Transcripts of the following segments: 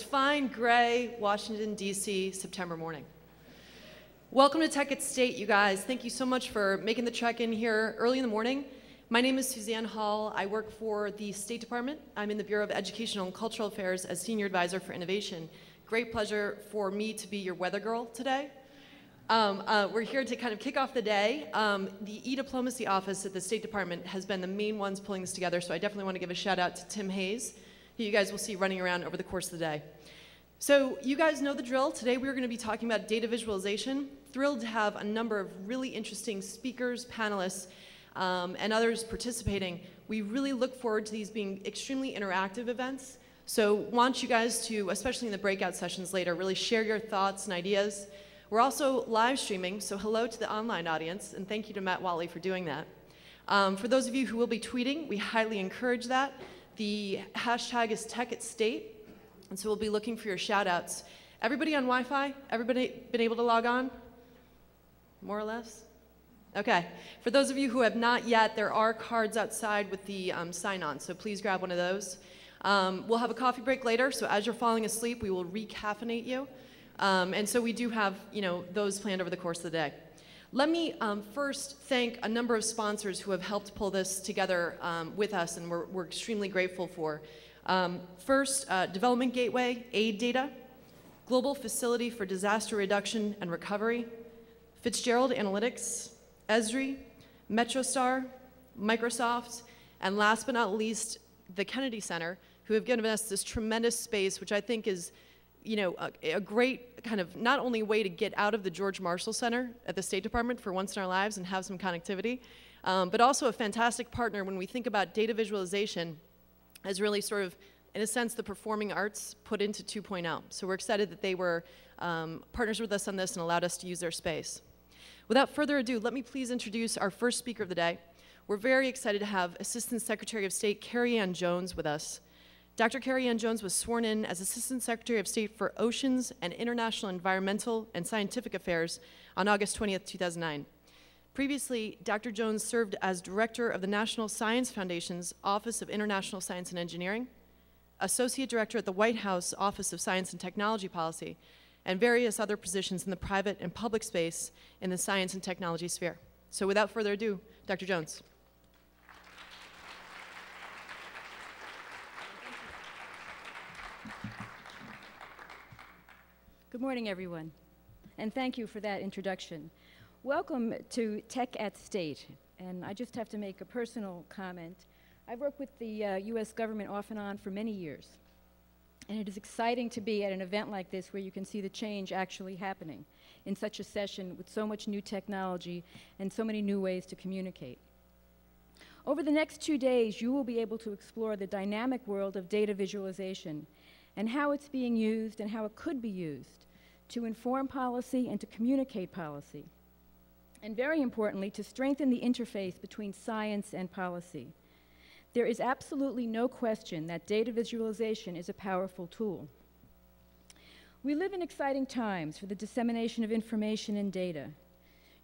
Fine gray Washington, D.C. September morning. Welcome to Tech at State, you guys. Thank you so much for making the trek in here early in the morning. My name is Suzanne Hall. I work for the State Department. I'm in the Bureau of Educational and Cultural Affairs as Senior Advisor for Innovation. Great pleasure for me to be your weather girl today. We're here to kind of kick off the day. The e-diplomacy office at the State Department has been the main ones pulling this together, so I definitely want to give a shout out to Tim Hayes, who you guys will see running around over the course of the day. So you guys know the drill. Today we're going to be talking about data visualization. Thrilled to have a number of really interesting speakers, panelists, and others participating. We really look forward to these being extremely interactive events. So want you guys to, especially in the breakout sessions later, really share your thoughts and ideas. We're also live streaming, so hello to the online audience, and thank you to Matt Wally for doing that. For those of you who will be tweeting, we highly encourage that. The hashtag is Tech at State, and so we'll be looking for your shout outs. Everybody on Wi-Fi? Everybody been able to log on? More or less? Okay. For those of you who have not yet, there are cards outside with the sign-on, so please grab one of those. We'll have a coffee break later, so as you're falling asleep, we will recaffeinate you. And so we do have, those planned over the course of the day. Let me first thank a number of sponsors who have helped pull this together with us, and we're extremely grateful for. First, Development Gateway, Aid Data, Global Facility for Disaster Reduction and Recovery, Fitzgerald Analytics, Esri, MetroStar, Microsoft, and last but not least, the Kennedy Center, who have given us this tremendous space, which I think is a great kind of not only way to get out of the George Marshall Center at the State Department for once in our lives and have some connectivity, but also a fantastic partner when we think about data visualization as really sort of, in a sense, the performing arts put into 2.0. So we're excited that they were partners with us on this and allowed us to use their space. Without further ado, let me please introduce our first speaker of the day. We're very excited to have Assistant Secretary of State Carrie Ann Jones with us. Dr. Carrie Ann Jones was sworn in as Assistant Secretary of State for Oceans and International Environmental and Scientific Affairs on August 20th, 2009. Previously, Dr. Jones served as Director of the National Science Foundation's Office of International Science and Engineering, Associate Director at the White House Office of Science and Technology Policy, and various other positions in the private and public space in the science and technology sphere. So without further ado, Dr. Jones. Good morning, everyone, and thank you for that introduction. Welcome to Tech at State, and I just have to make a personal comment. I've worked with the U.S. government off and on for many years, and it is exciting to be at an event like this where you can see the change actually happening in such a session with so much new technology and so many new ways to communicate. Over the next 2 days, you will be able to explore the dynamic world of data visualization and how it's being used and how it could be used to inform policy and to communicate policy, and very importantly, to strengthen the interface between science and policy. There is absolutely no question that data visualization is a powerful tool. We live in exciting times for the dissemination of information and data.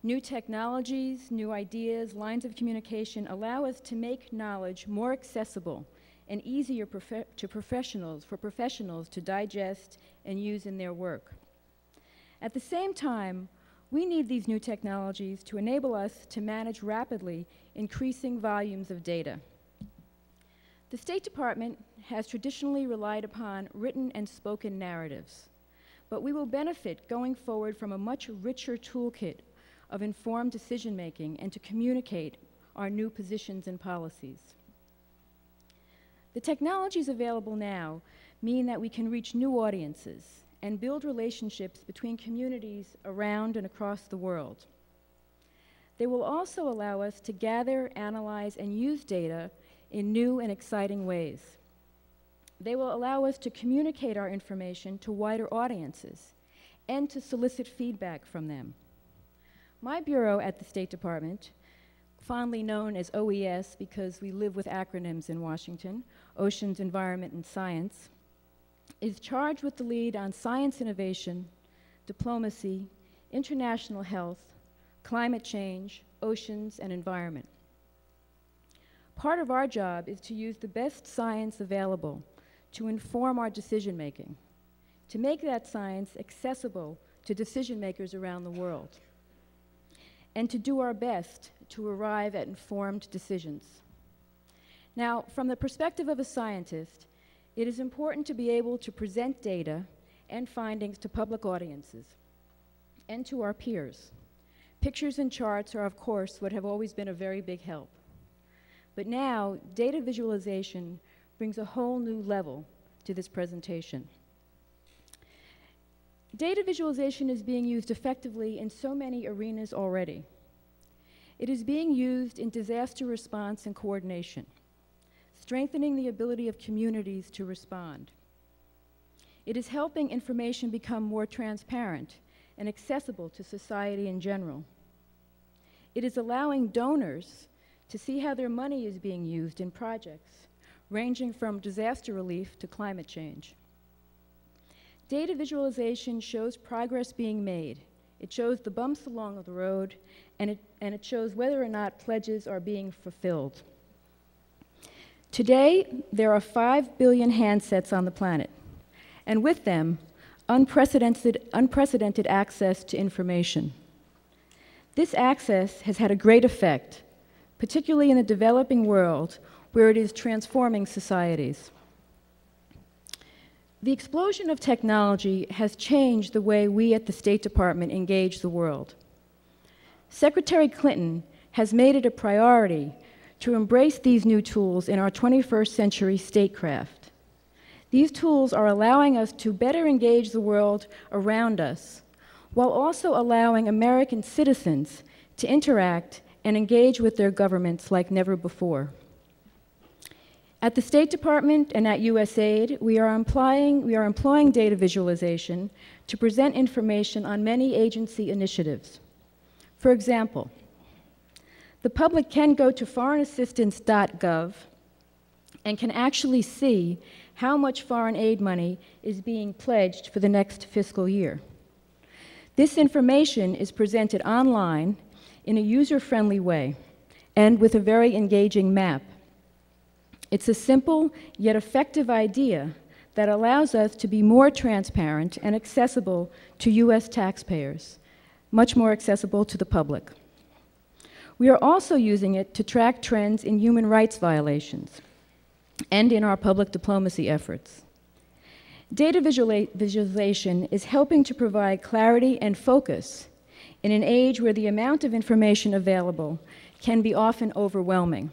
New technologies, new ideas, lines of communication allow us to make knowledge more accessible and easier for professionals to digest and use in their work. At the same time, we need these new technologies to enable us to manage rapidly increasing volumes of data. The State Department has traditionally relied upon written and spoken narratives, but we will benefit going forward from a much richer toolkit of informed decision-making and to communicate our new positions and policies. The technologies available now mean that we can reach new audiences and build relationships between communities around and across the world. They will also allow us to gather, analyze, and use data in new and exciting ways. They will allow us to communicate our information to wider audiences and to solicit feedback from them. My bureau at the State Department, fondly known as OES because we live with acronyms in Washington, Oceans, Environment, and Science, is charged with the lead on science innovation, diplomacy, international health, climate change, oceans, and environment. Part of our job is to use the best science available to inform our decision-making, to make that science accessible to decision makers around the world, and to do our best to arrive at informed decisions. Now, from the perspective of a scientist, it is important to be able to present data and findings to public audiences and to our peers. Pictures and charts are, of course, what have always been a very big help. But now, data visualization brings a whole new level to this presentation. Data visualization is being used effectively in so many arenas already. It is being used in disaster response and coordination, strengthening the ability of communities to respond. It is helping information become more transparent and accessible to society in general. It is allowing donors to see how their money is being used in projects, ranging from disaster relief to climate change. Data visualization shows progress being made. It shows the bumps along the road, and it shows whether or not pledges are being fulfilled. Today, there are 5 billion handsets on the planet, and with them, unprecedented access to information. This access has had a great effect, particularly in the developing world, where it is transforming societies. The explosion of technology has changed the way we at the State Department engage the world. Secretary Clinton has made it a priority to embrace these new tools in our 21st century statecraft. These tools are allowing us to better engage the world around us, while also allowing American citizens to interact and engage with their governments like never before. At the State Department and at USAID, we are employing data visualization to present information on many agency initiatives. For example, the public can go to foreignassistance.gov and can actually see how much foreign aid money is being pledged for the next fiscal year. This information is presented online in a user-friendly way and with a very engaging map. It's a simple yet effective idea that allows us to be more transparent and accessible to US taxpayers, much more accessible to the public. We are also using it to track trends in human rights violations and in our public diplomacy efforts. Data visualization is helping to provide clarity and focus in an age where the amount of information available can be often overwhelming.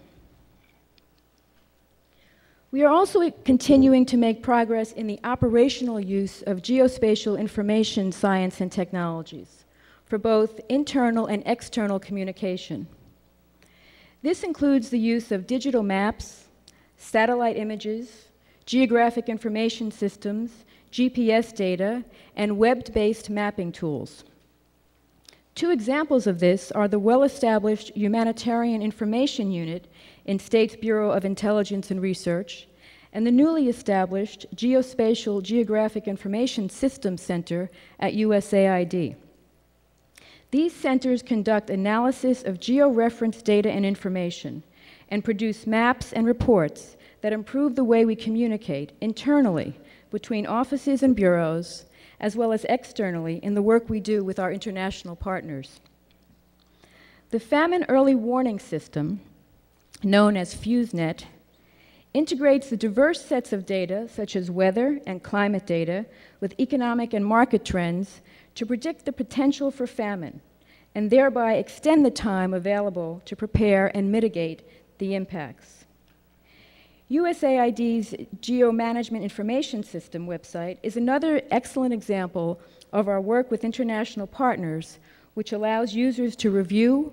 We are also continuing to make progress in the operational use of geospatial information science and technologies for both internal and external communication. This includes the use of digital maps, satellite images, geographic information systems, GPS data, and web-based mapping tools. Two examples of this are the well-established Humanitarian Information Unit in State's Bureau of Intelligence and Research, and the newly established Geospatial Geographic Information Systems Center at USAID. These centers conduct analysis of georeferenced data and information and produce maps and reports that improve the way we communicate internally between offices and bureaus, as well as externally in the work we do with our international partners. The Famine Early Warning System, known as FuseNet, integrates the diverse sets of data, such as weather and climate data, with economic and market trends to predict the potential for famine, and thereby extend the time available to prepare and mitigate the impacts. USAID's Geo-Management Information System website is another excellent example of our work with international partners, which allows users to review,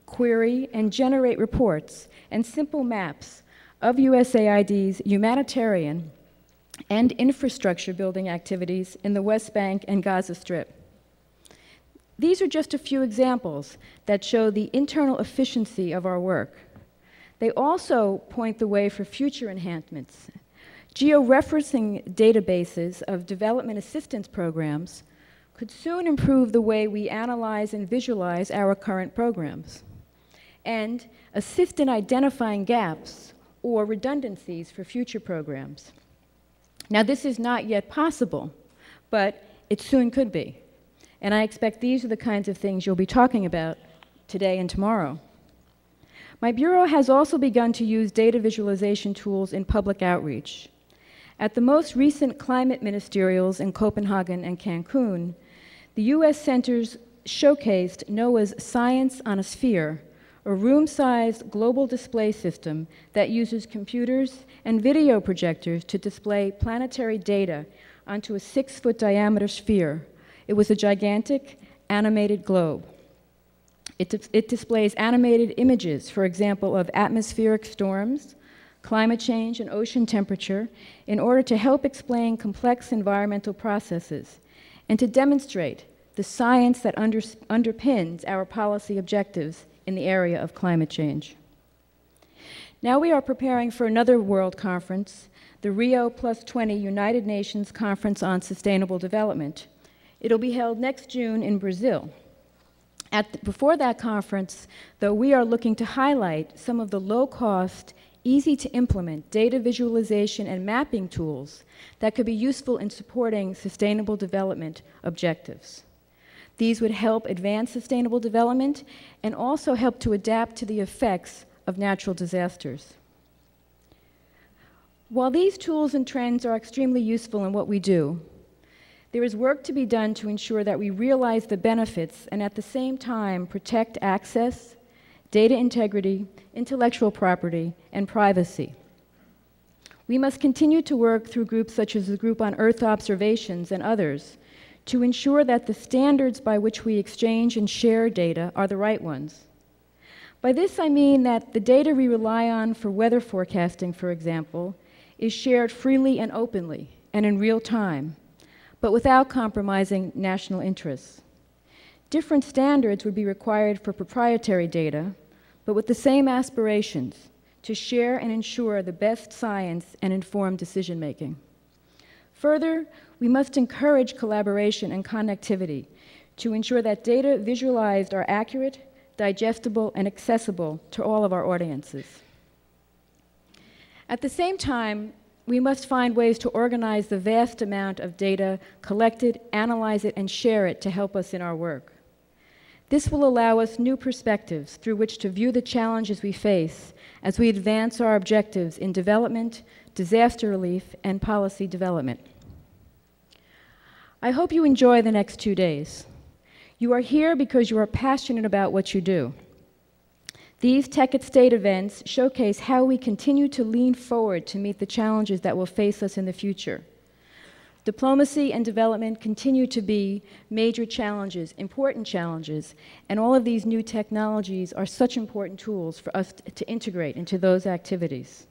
query, and generate reports and simple maps of USAID's humanitarian and infrastructure building activities in the West Bank and Gaza Strip. These are just a few examples that show the internal efficiency of our work. They also point the way for future enhancements. Georeferencing databases of development assistance programs could soon improve the way we analyze and visualize our current programs, and assist in identifying gaps or redundancies for future programs. Now, this is not yet possible, but it soon could be. And I expect these are the kinds of things you'll be talking about today and tomorrow. My Bureau has also begun to use data visualization tools in public outreach. At the most recent climate ministerials in Copenhagen and Cancun, the U.S. centers showcased NOAA's Science on a Sphere, a room-sized global display system that uses computers and video projectors to display planetary data onto a 6-foot diameter sphere. It was a gigantic animated globe. It displays animated images, for example, of atmospheric storms, climate change, and ocean temperature in order to help explain complex environmental processes and to demonstrate the science that underpins our policy objectives in the area of climate change. Now we are preparing for another World Conference, the Rio +20 United Nations Conference on Sustainable Development. It'll be held next June in Brazil. Before that conference, though, we are looking to highlight some of the low-cost, easy-to-implement data visualization and mapping tools that could be useful in supporting sustainable development objectives. These would help advance sustainable development and also help to adapt to the effects of natural disasters. While these tools and trends are extremely useful in what we do, there is work to be done to ensure that we realize the benefits and at the same time protect access, data integrity, intellectual property, and privacy. We must continue to work through groups such as the Group on Earth Observations and others to ensure that the standards by which we exchange and share data are the right ones. By this I mean that the data we rely on for weather forecasting, for example, is shared freely and openly and in real time, but without compromising national interests. Different standards would be required for proprietary data, but with the same aspirations to share and ensure the best science and informed decision-making. Further, we must encourage collaboration and connectivity to ensure that data visualized are accurate, digestible, and accessible to all of our audiences. At the same time, we must find ways to organize the vast amount of data collected, analyze it, and share it to help us in our work. This will allow us new perspectives through which to view the challenges we face as we advance our objectives in development, disaster relief, and policy development. I hope you enjoy the next 2 days. You are here because you are passionate about what you do. These Tech at State events showcase how we continue to lean forward to meet the challenges that will face us in the future. Diplomacy and development continue to be major challenges, important challenges, and all of these new technologies are such important tools for us to integrate into those activities.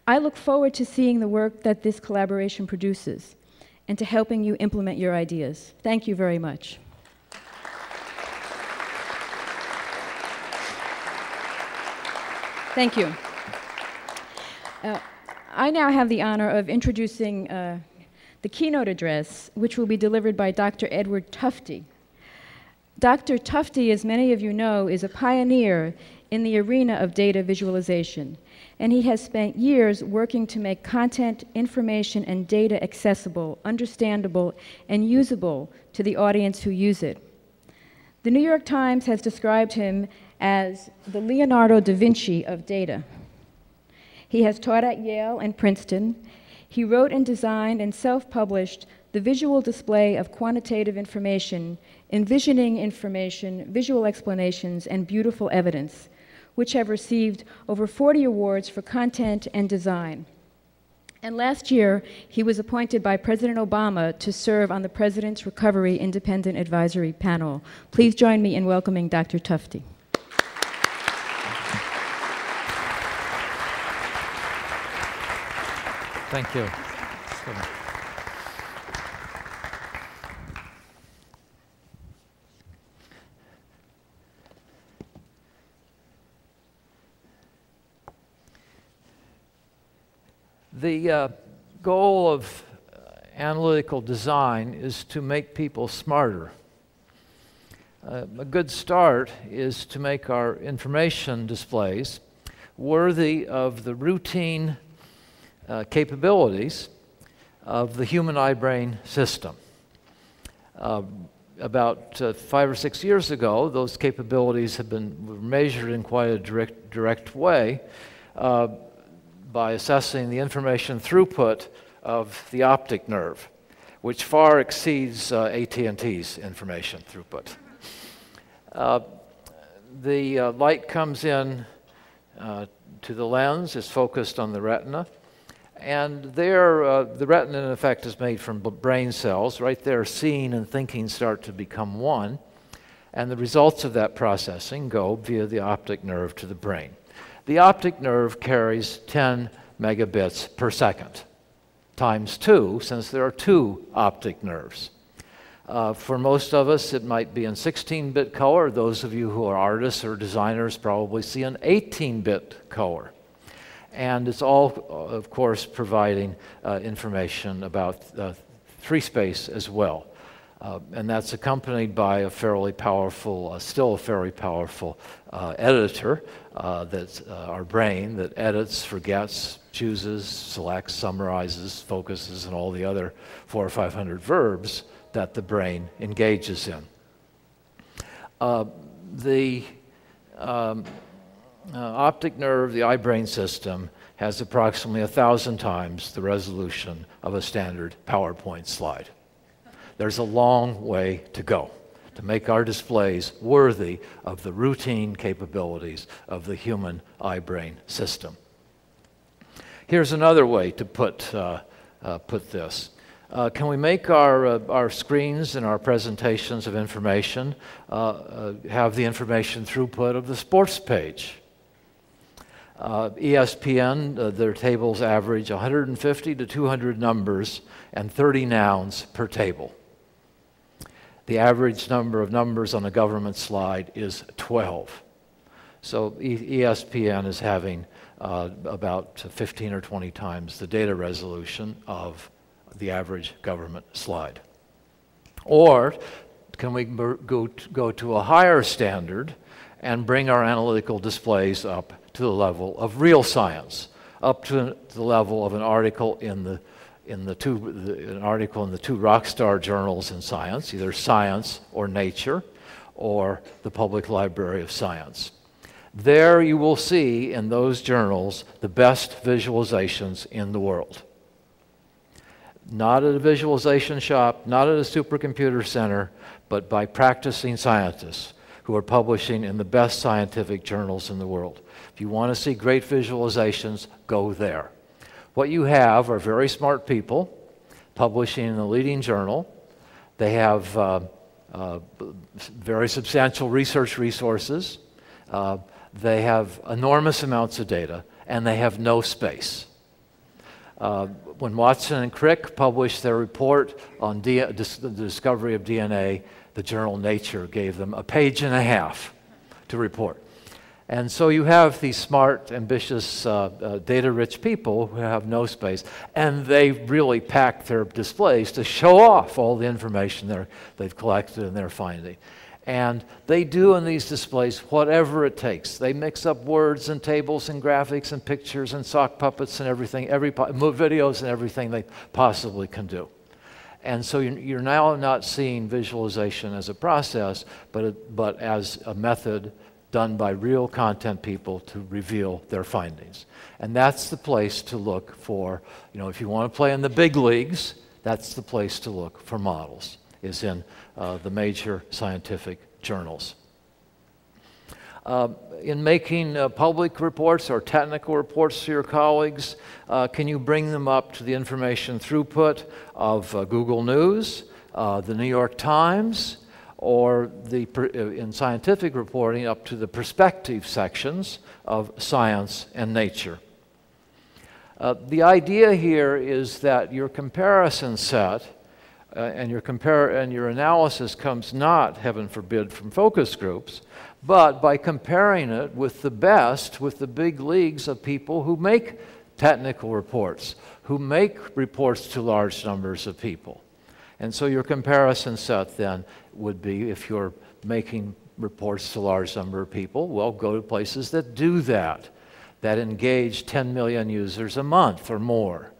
I look forward to seeing the work that this collaboration produces and to helping you implement your ideas. Thank you very much. Thank you. I now have the honor of introducing the keynote address, which will be delivered by Dr. Edward Tufte. Dr. Tufte, as many of you know, is a pioneer in the arena of data visualization, and he has spent years working to make content, information, and data accessible, understandable, and usable to the audience who use it. The New York Times has described him as the Leonardo da Vinci of data. He has taught at Yale and Princeton. He wrote and designed and self-published The Visual Display of Quantitative Information, Envisioning Information, Visual Explanations, and Beautiful Evidence, which have received over 40 awards for content and design. And last year, he was appointed by President Obama to serve on the President's Recovery Independent Advisory Panel. Please join me in welcoming Dr. Tufte. Thank you. The goal of analytical design is to make people smarter. A good start is to make our information displays worthy of the routine capabilities of the human eye-brain system. About 5 or 6 years ago, those capabilities have been measured in quite a direct way by assessing the information throughput of the optic nerve, which far exceeds AT&T's information throughput. The light comes in to the lens, is focused on the retina, and there the retina in effect is made from brain cells. Right there, seeing and thinking start to become one, and the results of that processing go via the optic nerve to the brain. The optic nerve carries 10 megabits per second, times 2, since there are 2 optic nerves. For most of us, it might be in 16-bit color. Those of you who are artists or designers probably see an 18-bit color. And it's all, of course, providing information about 3 space as well. And that's accompanied by a fairly powerful, still a very powerful editor, that's our brain, that edits, forgets, chooses, selects, summarizes, focuses, and all the other 400 or 500 verbs that the brain engages in. The optic nerve, the eye-brain system, has approximately 1,000 times the resolution of a standard PowerPoint slide. There's a long way to go to make our displays worthy of the routine capabilities of the human eye-brain system. Here's another way to put this. Can we make our screens and our presentations of information have the information throughput of the sports page? ESPN, their tables average 150 to 200 numbers and 30 nouns per table. The average number of numbers on a government slide is 12. So ESPN is having about 15 or 20 times the data resolution of the average government slide. Or can we go to a higher standard and bring our analytical displays up to the level of real science, up to the level of an article in the two rockstar journals in science, either Science or Nature, or the Public Library of Science. There you will see in those journals the best visualizations in the world. Not at a visualization shop, not at a supercomputer center, but by practicing scientists who are publishing in the best scientific journals in the world. If you want to see great visualizations, go there. What you have are very smart people publishing in a leading journal. They have very substantial research resources. They have enormous amounts of data, and they have no space. When Watson and Crick published their report on the discovery of DNA, the journal Nature gave them a page and a half to report. And so you have these smart, ambitious, data-rich people who have no space, and they really pack their displays to show off all the information they've collected and they're finding. And they do in these displays whatever it takes. They mix up words and tables and graphics and pictures and sock puppets and everything, videos and everything they possibly can do. And so you're now not seeing visualization as a process, but as a method done by real content people to reveal their findings. And that's the place to look for, if you want to play in the big leagues, that's the place to look for models, is in the major scientific journals. In making public reports or technical reports to your colleagues, can you bring them up to the information throughput of Google News, the New York Times, or in scientific reporting up to the perspective sections of Science and Nature? The idea here is that your comparison set and your analysis comes not, heaven forbid, from focus groups, but by comparing it with the best, with the big leagues of people who make technical reports, who make reports to large numbers of people. And so your comparison set then would be, if you're making reports to a large number of people, well, go to places that do that engage 10 million users a month or more.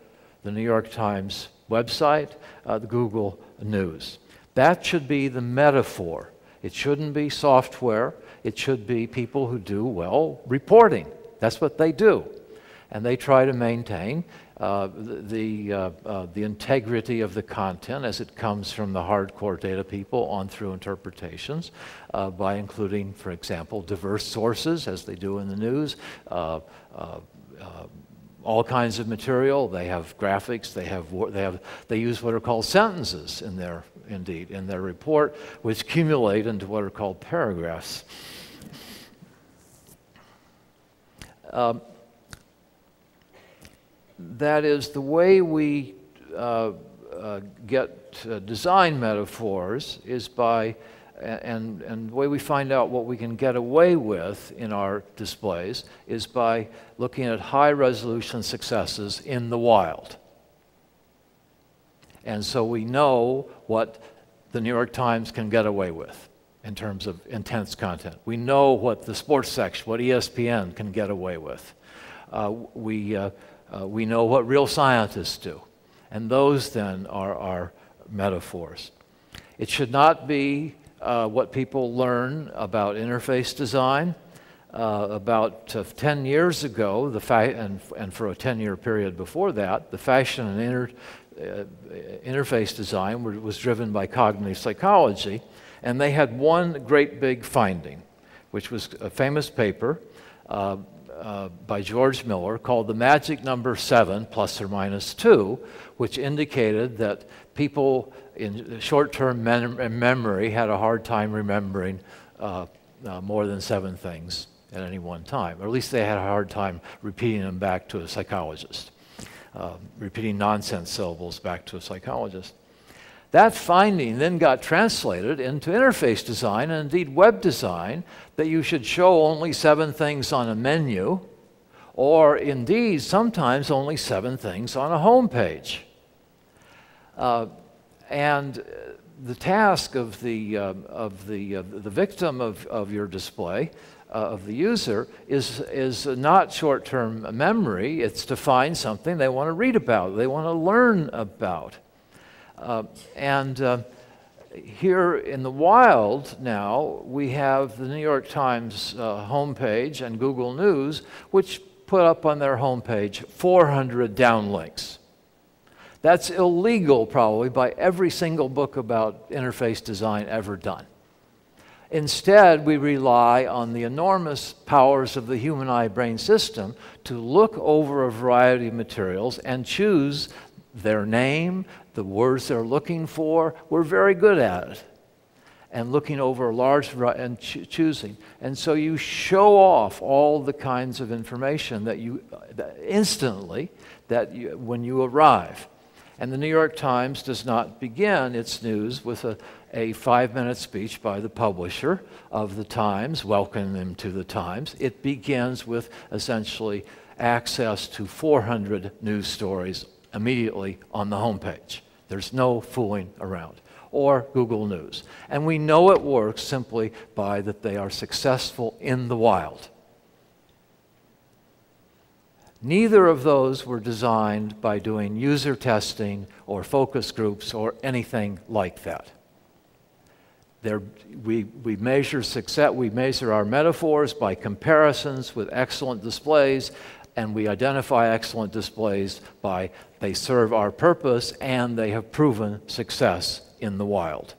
The New York Times website, the Google News. That should be the metaphor. It shouldn't be software. It should be people who do, well, reporting. That's what they do. And they try to maintain the integrity of the content as it comes from the hardcore data people on through interpretations by including, for example, diverse sources, as they do in the news, all kinds of material. They have graphics. They use what are called sentences in their report, which accumulate into what are called paragraphs. That is, the way we get design metaphors is by, and the way we find out what we can get away with in our displays is by looking at high-resolution successes in the wild. And so we know what the New York Times can get away with in terms of intense content. We know what the sports section, what ESPN can get away with. We know what real scientists do. And those then are our metaphors. It should not be what people learn about interface design. About 10 years ago, and for a 10-year period before that, the fashion and interface design was driven by cognitive psychology, and they had one great big finding, which was a famous paper by George Miller called the magic number 7 plus or minus 2, which indicated that people in short-term memory had a hard time remembering more than 7 things at any one time, or at least they had a hard time repeating them back to a psychologist, repeating nonsense syllables back to a psychologist. That finding then got translated into interface design and indeed web design, that you should show only 7 things on a menu, or indeed sometimes only 7 things on a home page. And the task of the victim of your display, of the user, is not short-term memory. It's to find something they want to read about, they want to learn about. Here in the wild now, we have the New York Times homepage and Google News, which put up on their homepage 400 downlinks. That's illegal, probably, by every single book about interface design ever done. Instead, we rely on the enormous powers of the human eye-brain system to look over a variety of materials and choose their name, the words they're looking for. We're very good at it. And looking over a large variety and choosing. And so you show off all the kinds of information that instantly when you arrive. And the New York Times does not begin its news with a 5-minute speech by the publisher of the Times, welcoming them to the Times. It begins with essentially access to 400 news stories immediately on the homepage. There's no fooling around. Or Google News. And we know it works simply by that they are successful in the wild. Neither of those were designed by doing user testing or focus groups or anything like that. We measure success, we measure our metaphors by comparisons with excellent displays, and we identify excellent displays by they serve our purpose and they have proven success in the wild.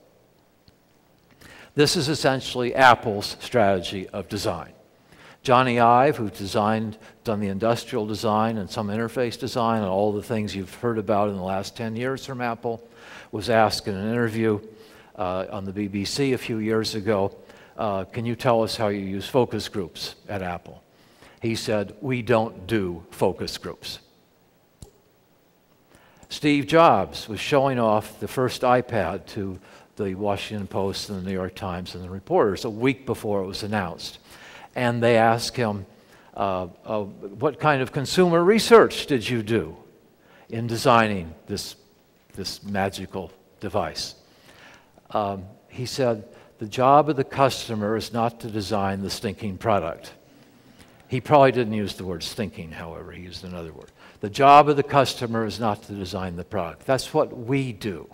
This is essentially Apple's strategy of design. Johnny Ive, who done the industrial design and some interface design and all the things you've heard about in the last 10 years from Apple, was asked in an interview on the BBC a few years ago, can you tell us how you use focus groups at Apple? He said, we don't do focus groups. Steve Jobs was showing off the first iPad to the Washington Post and the New York Times and the reporters a week before it was announced. And they asked him, what kind of consumer research did you do in designing this magical device? He said, the job of the customer is not to design the stinking product. He probably didn't use the word stinking, however, he used another word. The job of the customer is not to design the product. That's what we do.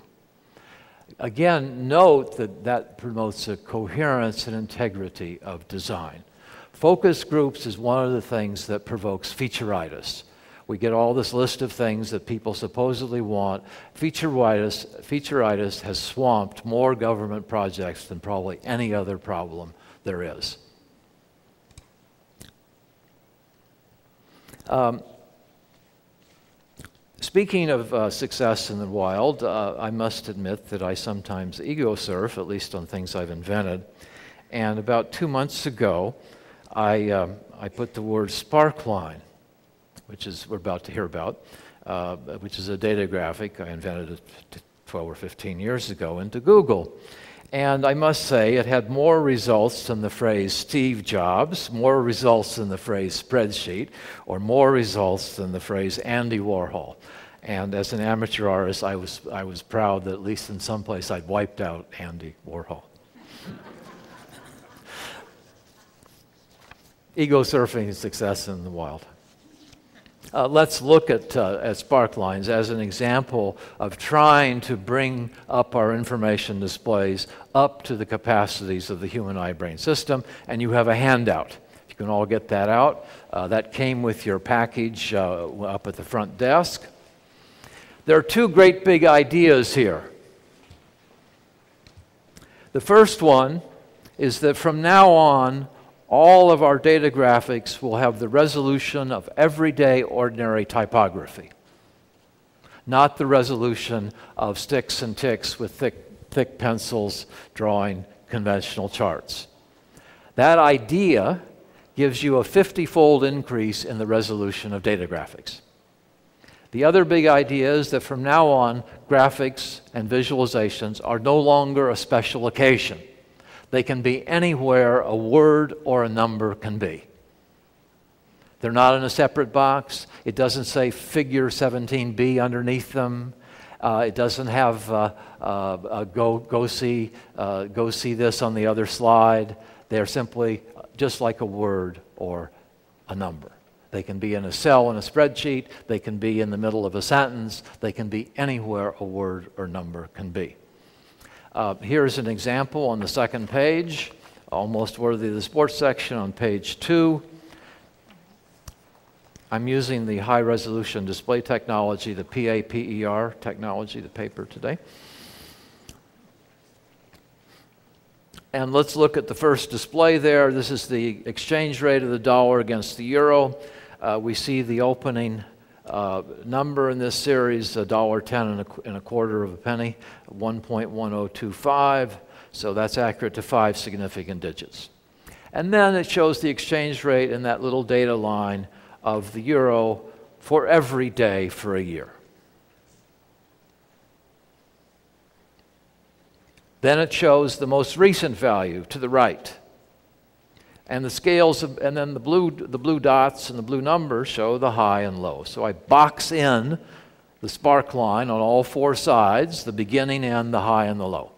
Again, note that that promotes a coherence and integrity of design. Focus groups is one of the things that provokes featureitis. We get all this list of things that people supposedly want. Featureitis has swamped more government projects than probably any other problem there is. Speaking of success in the wild, I must admit that I sometimes ego surf, at least on things I've invented. And about 2 months ago, I put the word Sparkline, which is we're about to hear about, which is a data graphic. I invented it 12 or 15 years ago into Google. And I must say it had more results than the phrase Steve Jobs, more results than the phrase spreadsheet, or more results than the phrase Andy Warhol. And as an amateur artist, I was proud that at least in some place I'd wiped out Andy Warhol. Ego surfing is success in the wild. Let's look at Sparklines as an example of trying to bring up our information displays up to the capacities of the human eye-brain system, and you have a handout. You can all get that out. That came with your package up at the front desk. There are two great big ideas here. The first one is that from now on, all of our data graphics will have the resolution of everyday ordinary typography, not the resolution of sticks and ticks with thick pencils drawing conventional charts. That idea gives you a 50-fold increase in the resolution of data graphics. The other big idea is that from now on, graphics and visualizations are no longer a special occasion. They can be anywhere a word or a number can be. They're not in a separate box. It doesn't say figure 17b underneath them. It doesn't have go see this on the other slide. They're simply just like a word or a number. They can be in a cell in a spreadsheet. They can be in the middle of a sentence. They can be anywhere a word or number can be. Here's an example on the second page, almost worthy of the sports section on page 2. I'm using the high resolution display technology, the PAPER technology, the paper today. And let's look at the first display there. This is the exchange rate of the dollar against the euro. We see the opening number in this series, $1.10 and a quarter of a penny, 1.1025. So that's accurate to 5 significant digits. And then it shows the exchange rate in that little data line of the euro for every day for a year. Then it shows the most recent value to the right. And the scales, and then the blue dots and the blue numbers show the high and low. So I box in the Sparkline on all 4 sides, the beginning and the high and the low.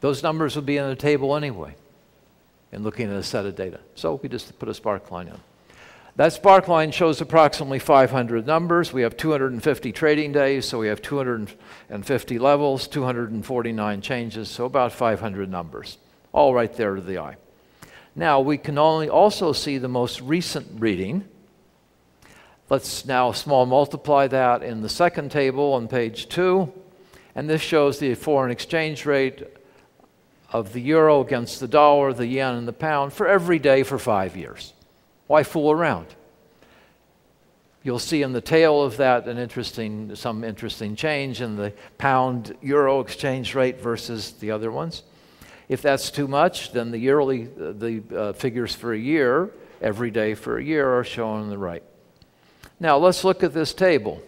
Those numbers would be in the table anyway, in looking at a set of data. So we just put a Sparkline in. That Sparkline shows approximately 500 numbers. We have 250 trading days, so we have 250 levels, 249 changes, so about 500 numbers, all right there to the eye. Now, we can also see the most recent reading. Let's now small multiply that in the second table on page 2, and this shows the foreign exchange rate of the euro against the dollar, the yen, and the pound for every day for 5 years. Why fool around? You'll see in the tail of that some interesting change in the pound-euro exchange rate versus the other ones. If that's too much, then the figures for a year, every day for a year, are shown on the right. Now let's look at this table.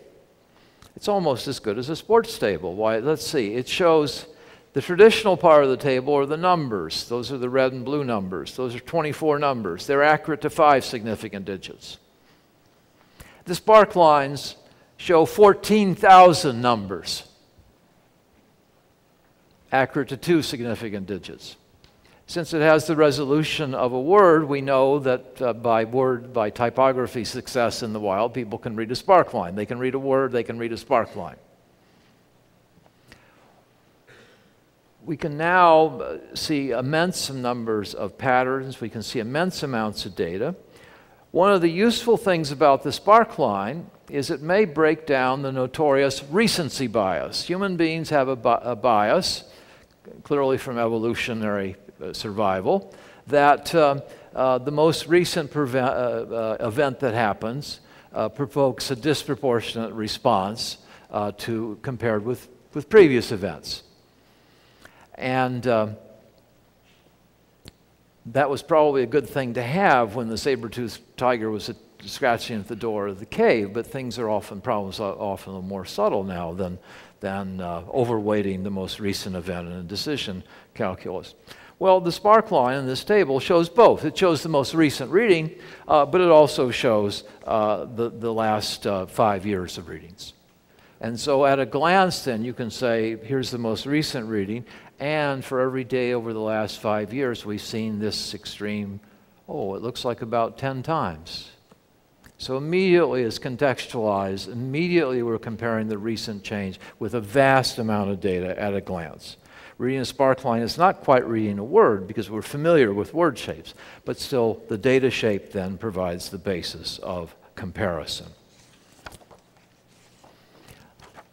It's almost as good as a sports table. Why? Let's see. It shows the traditional part of the table are the numbers. Those are the red and blue numbers. Those are 24 numbers. They're accurate to 5 significant digits. The Sparklines show 14,000 numbers, accurate to 2 significant digits. Since it has the resolution of a word, we know that by typography success in the wild, people can read a sparkline. They can read a word, they can read a sparkline. We can now see immense numbers of patterns. We can see immense amounts of data. One of the useful things about the sparkline is it may break down the notorious recency bias. Human beings have a bias, clearly from evolutionary survival, that the most recent event that happens provokes a disproportionate response compared with previous events. And that was probably a good thing to have when the saber-toothed tiger was scratching at the door of the cave, but problems are often more subtle now than overweighting the most recent event in a decision calculus. Well, the sparkline in this table shows both. It shows the most recent reading, but it also shows the last 5 years of readings. And so at a glance then you can say, here's the most recent reading, and for every day over the last 5 years we've seen this extreme, it looks like about 10 times. So immediately it's contextualized, immediately we're comparing the recent change with a vast amount of data at a glance. Reading a sparkline is not quite reading a word because we're familiar with word shapes, but still the data shape then provides the basis of comparison.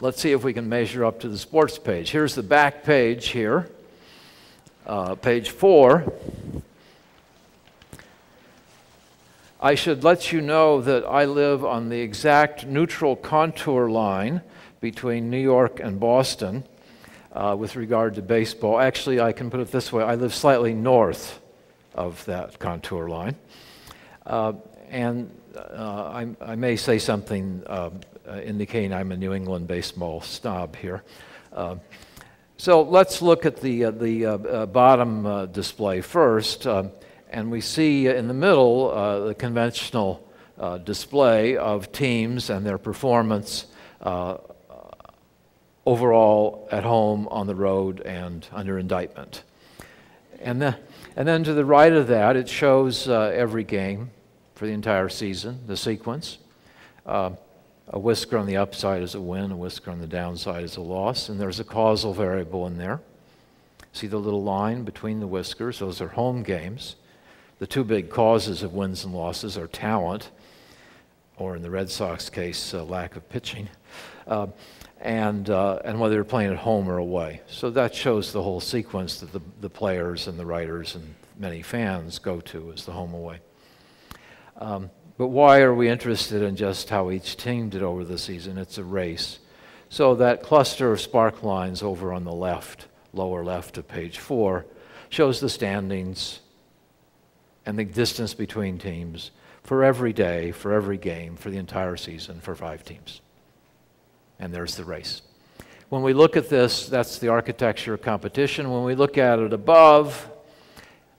Let's see if we can measure up to the sports page. Here's the back page here, page 4. I should let you know that I live on the exact neutral contour line between New York and Boston with regard to baseball. Actually, I can put it this way. I live slightly north of that contour line. I may say something indicating I'm a New England baseball snob here. So let's look at the bottom display first. And we see in the middle the conventional display of teams and their performance overall at home, on the road, and under indictment. And then to the right of that, it shows every game for the entire season, the sequence. A whisker on the upside is a win, a whisker on the downside is a loss, and there's a causal variable in there. See the little line between the whiskers? Those are home games. The two big causes of wins and losses are talent, or in the Red Sox case, lack of pitching, and whether you're playing at home or away. So that shows the whole sequence that the players and the writers and many fans go to as the home away. But why are we interested in just how each team did over the season? It's a race. So that cluster of sparklines over on the left, lower left of page 4, shows the standings and the distance between teams for every day, for every game, for the entire season, for 5 teams. And there's the race. When we look at this, that's the architecture of competition. When we look at it above,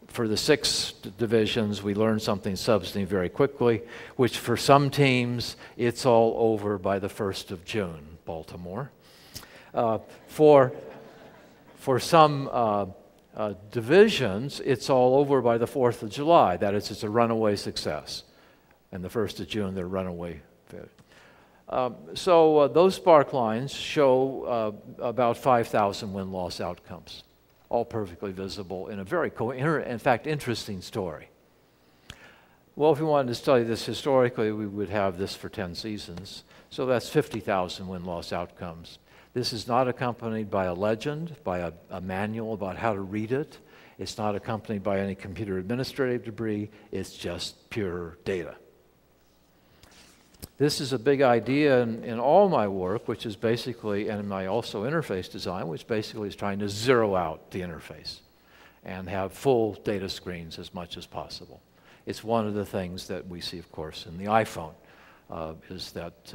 for the 6 divisions, we learn something substantive very quickly, which for some teams, it's all over by the 1st of June, Baltimore. For some divisions, it's all over by the 4th of July. That is, it's a runaway success. And the 1st of June, they're runaway. So those sparklines show about 5,000 win-loss outcomes, all perfectly visible in a very, in fact, interesting story. Well, if we wanted to study this historically, we would have this for 10 seasons. So that's 50,000 win-loss outcomes. This is not accompanied by a legend, by a manual about how to read it. It's not accompanied by any computer administrative debris. It's just pure data. This is a big idea in all my work, which is basically, and in my also interface design, which basically is trying to zero out the interface and have full data screens as much as possible. It's one of the things that we see, of course, in the iPhone, is that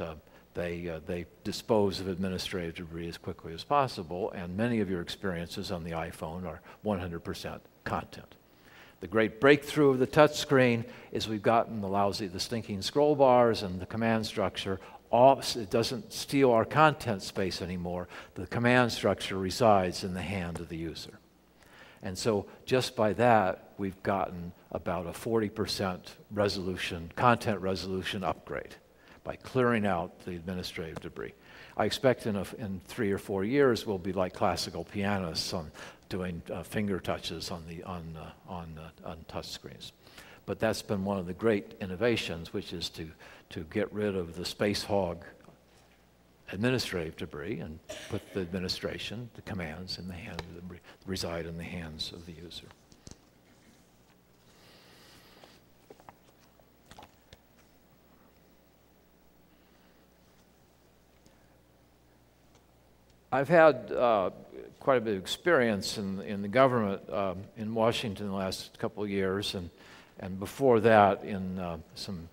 they dispose of administrative debris as quickly as possible, and many of your experiences on the iPhone are 100% content. The great breakthrough of the touchscreen is we've gotten the stinking scroll bars and the command structure off. It doesn't steal our content space anymore. The command structure resides in the hand of the user. And so just by that, we've gotten about a 40% resolution, content resolution upgrade by clearing out the administrative debris. I expect in 3 or 4 years we'll be like classical pianists on doing finger touches on touch screens. But that's been one of the great innovations, which is to get rid of the space hog administrative debris and put the administration, the commands, in the hands, reside in the hands of the user. I've had quite a bit of experience in the government in Washington the last couple of years, and before that in some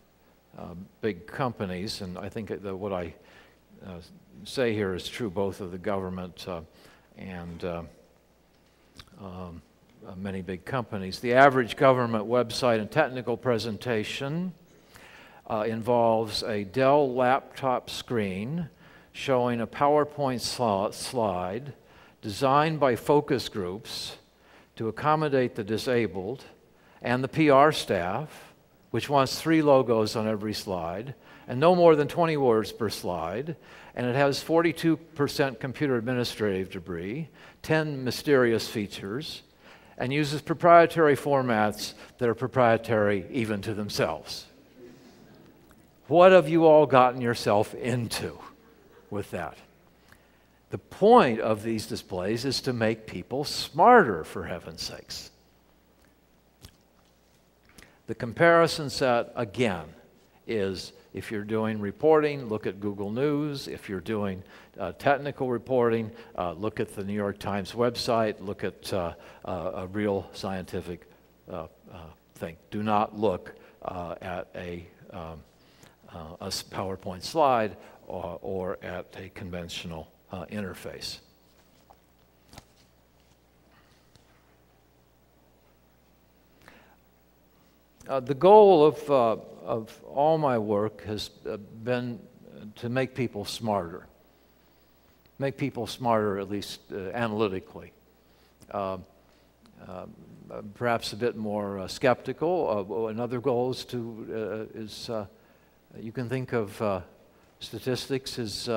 big companies. And I think that what I say here is true both of the government and many big companies. The average government website and technical presentation involves a Dell laptop screen showing a PowerPoint slide designed by focus groups to accommodate the disabled and the PR staff, which wants 3 logos on every slide and no more than 20 words per slide, and it has 42% computer administrative debris, 10 mysterious features, and uses proprietary formats that are proprietary even to themselves. What have you all gotten yourself into with that? The point of these displays is to make people smarter, for heaven's sakes. The comparison set, again, is if you're doing reporting, look at Google News. If you're doing technical reporting, look at the New York Times website, look at a real scientific thing. Do not look at a PowerPoint slide or at a conventional interface. The goal of all my work has been to make people smarter. Make people smarter, at least analytically. Perhaps a bit more skeptical. Another goal is you can think of statistics is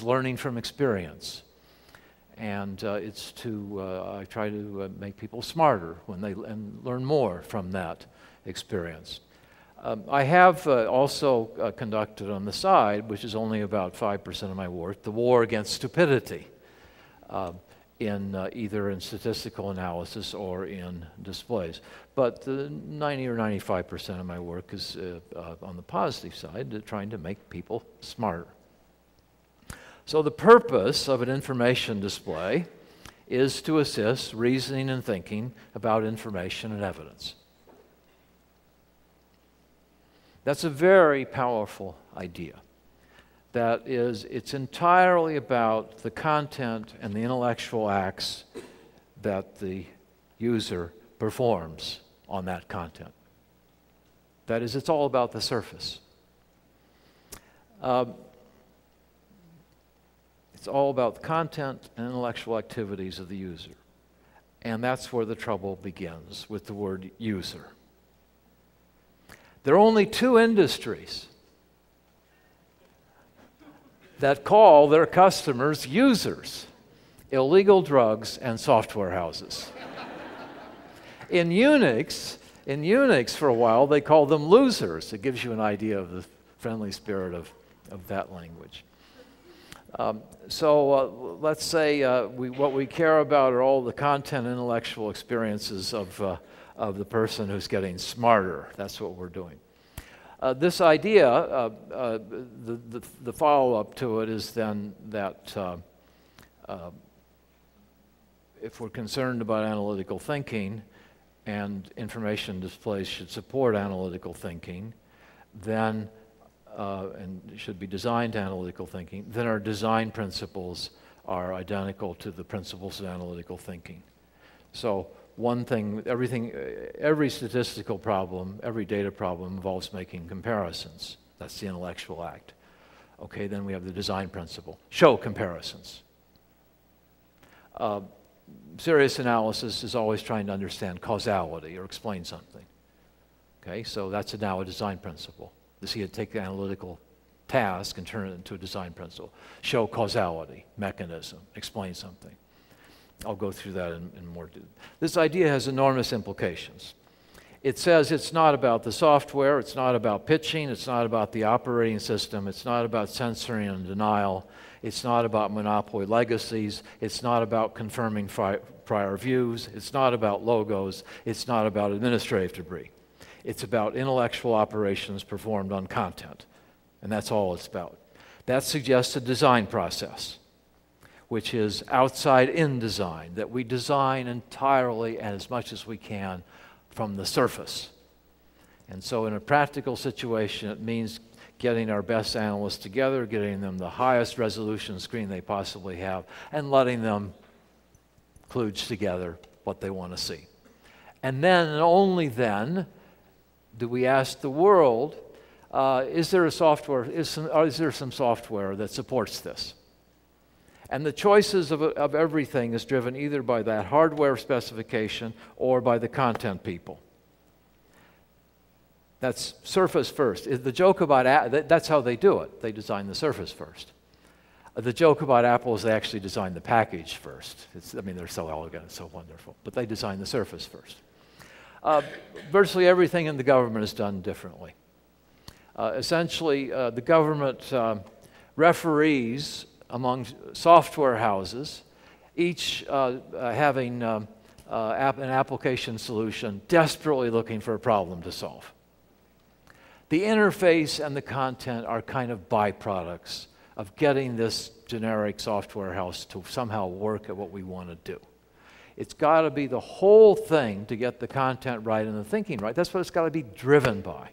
learning from experience. And it's I try to make people smarter and learn more from that experience. I have also conducted on the side, which is only about 5% of my work, the war against stupidity either in statistical analysis or in displays. But 90 or 95% of my work is on the positive side, trying to make people smarter. So the purpose of an information display is to assist reasoning and thinking about information and evidence. That's a very powerful idea. That is, it's entirely about the content and the intellectual acts that the user performs on that content. That is, it's all about the surface. It's all about the content and intellectual activities of the user. And that's where the trouble begins, with the word user. There are only 2 industries that call their customers users: illegal drugs and software houses. In Unix, for a while, they called them losers. It gives you an idea of the friendly spirit of that language. Let's say what we care about are all the content and intellectual experiences of the person who's getting smarter. That's what we're doing. This idea, the follow-up to it is then that if we're concerned about analytical thinking and information displays should support analytical thinking, then and should be designed to analytical thinking, then our design principles are identical to the principles of analytical thinking. So one thing, every statistical problem, every data problem involves making comparisons. That's the intellectual act. Okay, then we have the design principle. Show comparisons. serious analysis is always trying to understand causality or explain something. Okay, so that's now a design principle. You take the analytical task and turn it into a design principle. Show causality, mechanism, explain something. I'll go through that in more detail. This idea has enormous implications. It says it's not about the software, it's not about pitching, it's not about the operating system, it's not about censoring and denial, it's not about monopoly legacies, it's not about confirming prior views, it's not about logos, it's not about administrative debris. It's about intellectual operations performed on content, and that's all it's about. That suggests a design process, which is outside-in design, that we design entirely and as much as we can from the surface. And so in a practical situation, it means getting our best analysts together, getting them the highest resolution screen they possibly have, and letting them kludge together what they want to see. And then, and only then, do we ask the world, is there some software that supports this? And the choices of everything is driven either by that hardware specification or by the content people. That's surface first. The joke about that's how they do it. They design the surface first. The joke about Apple is they actually design the package first. I mean, they're so elegant and so wonderful, but they design the surface first. Virtually everything in the government is done differently. Essentially, the government referees among software houses, each having an application solution, desperately looking for a problem to solve. The interface and the content are kind of byproducts of getting this generic software house to somehow work at what we want to do. It's got to be the whole thing to get the content right and the thinking right. That's what it's got to be driven by.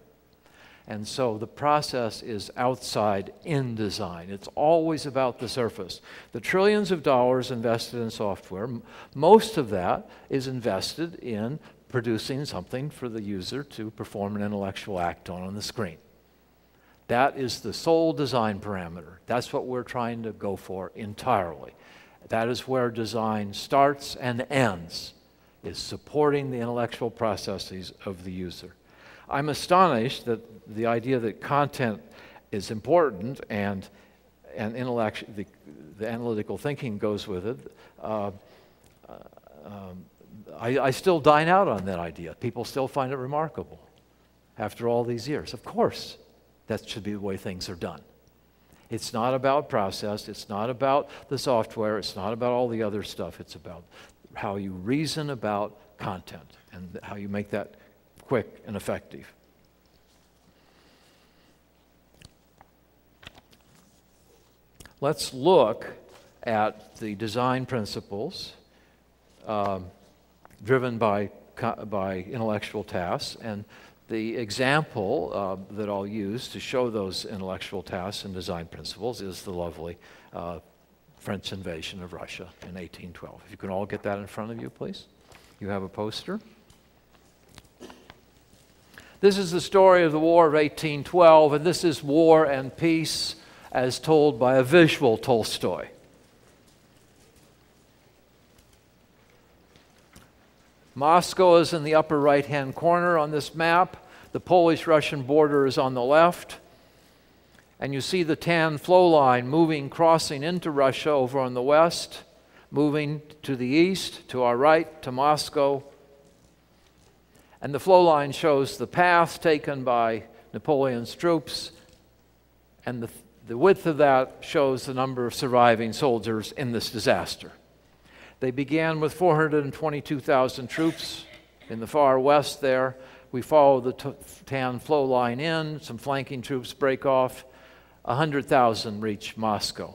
And so the process is outside in design. It's always about the surface. The trillions of dollars invested in software, most of that is invested in producing something for the user to perform an intellectual act on the screen. That is the sole design parameter. That's what we're trying to go for entirely. That is where design starts and ends, is supporting the intellectual processes of the user. I'm astonished that the idea that content is important and the analytical thinking goes with it, I still dine out on that idea. People still find it remarkable after all these years. Of course, that should be the way things are done. It's not about process, it's not about the software, it's not about all the other stuff. It's about how you reason about content and how you make that quick and effective. Let's look at the design principles driven by intellectual tasks, and the example that I'll use to show those intellectual tasks and design principles is the lovely French invasion of Russia in 1812. If you can all get that in front of you, please. You have a poster. This is the story of the War of 1812, and this is War and Peace as told by a visual Tolstoy. Moscow is in the upper right-hand corner on this map. The Polish-Russian border is on the left. And you see the tan flow line moving, crossing into Russia over on the west, moving to the east, to our right, to Moscow. And the flow line shows the path taken by Napoleon's troops, and the width of that shows the number of surviving soldiers in this disaster. They began with 422,000 troops in the far west there. We follow the tan flow line in, some flanking troops break off, 100,000 reach Moscow.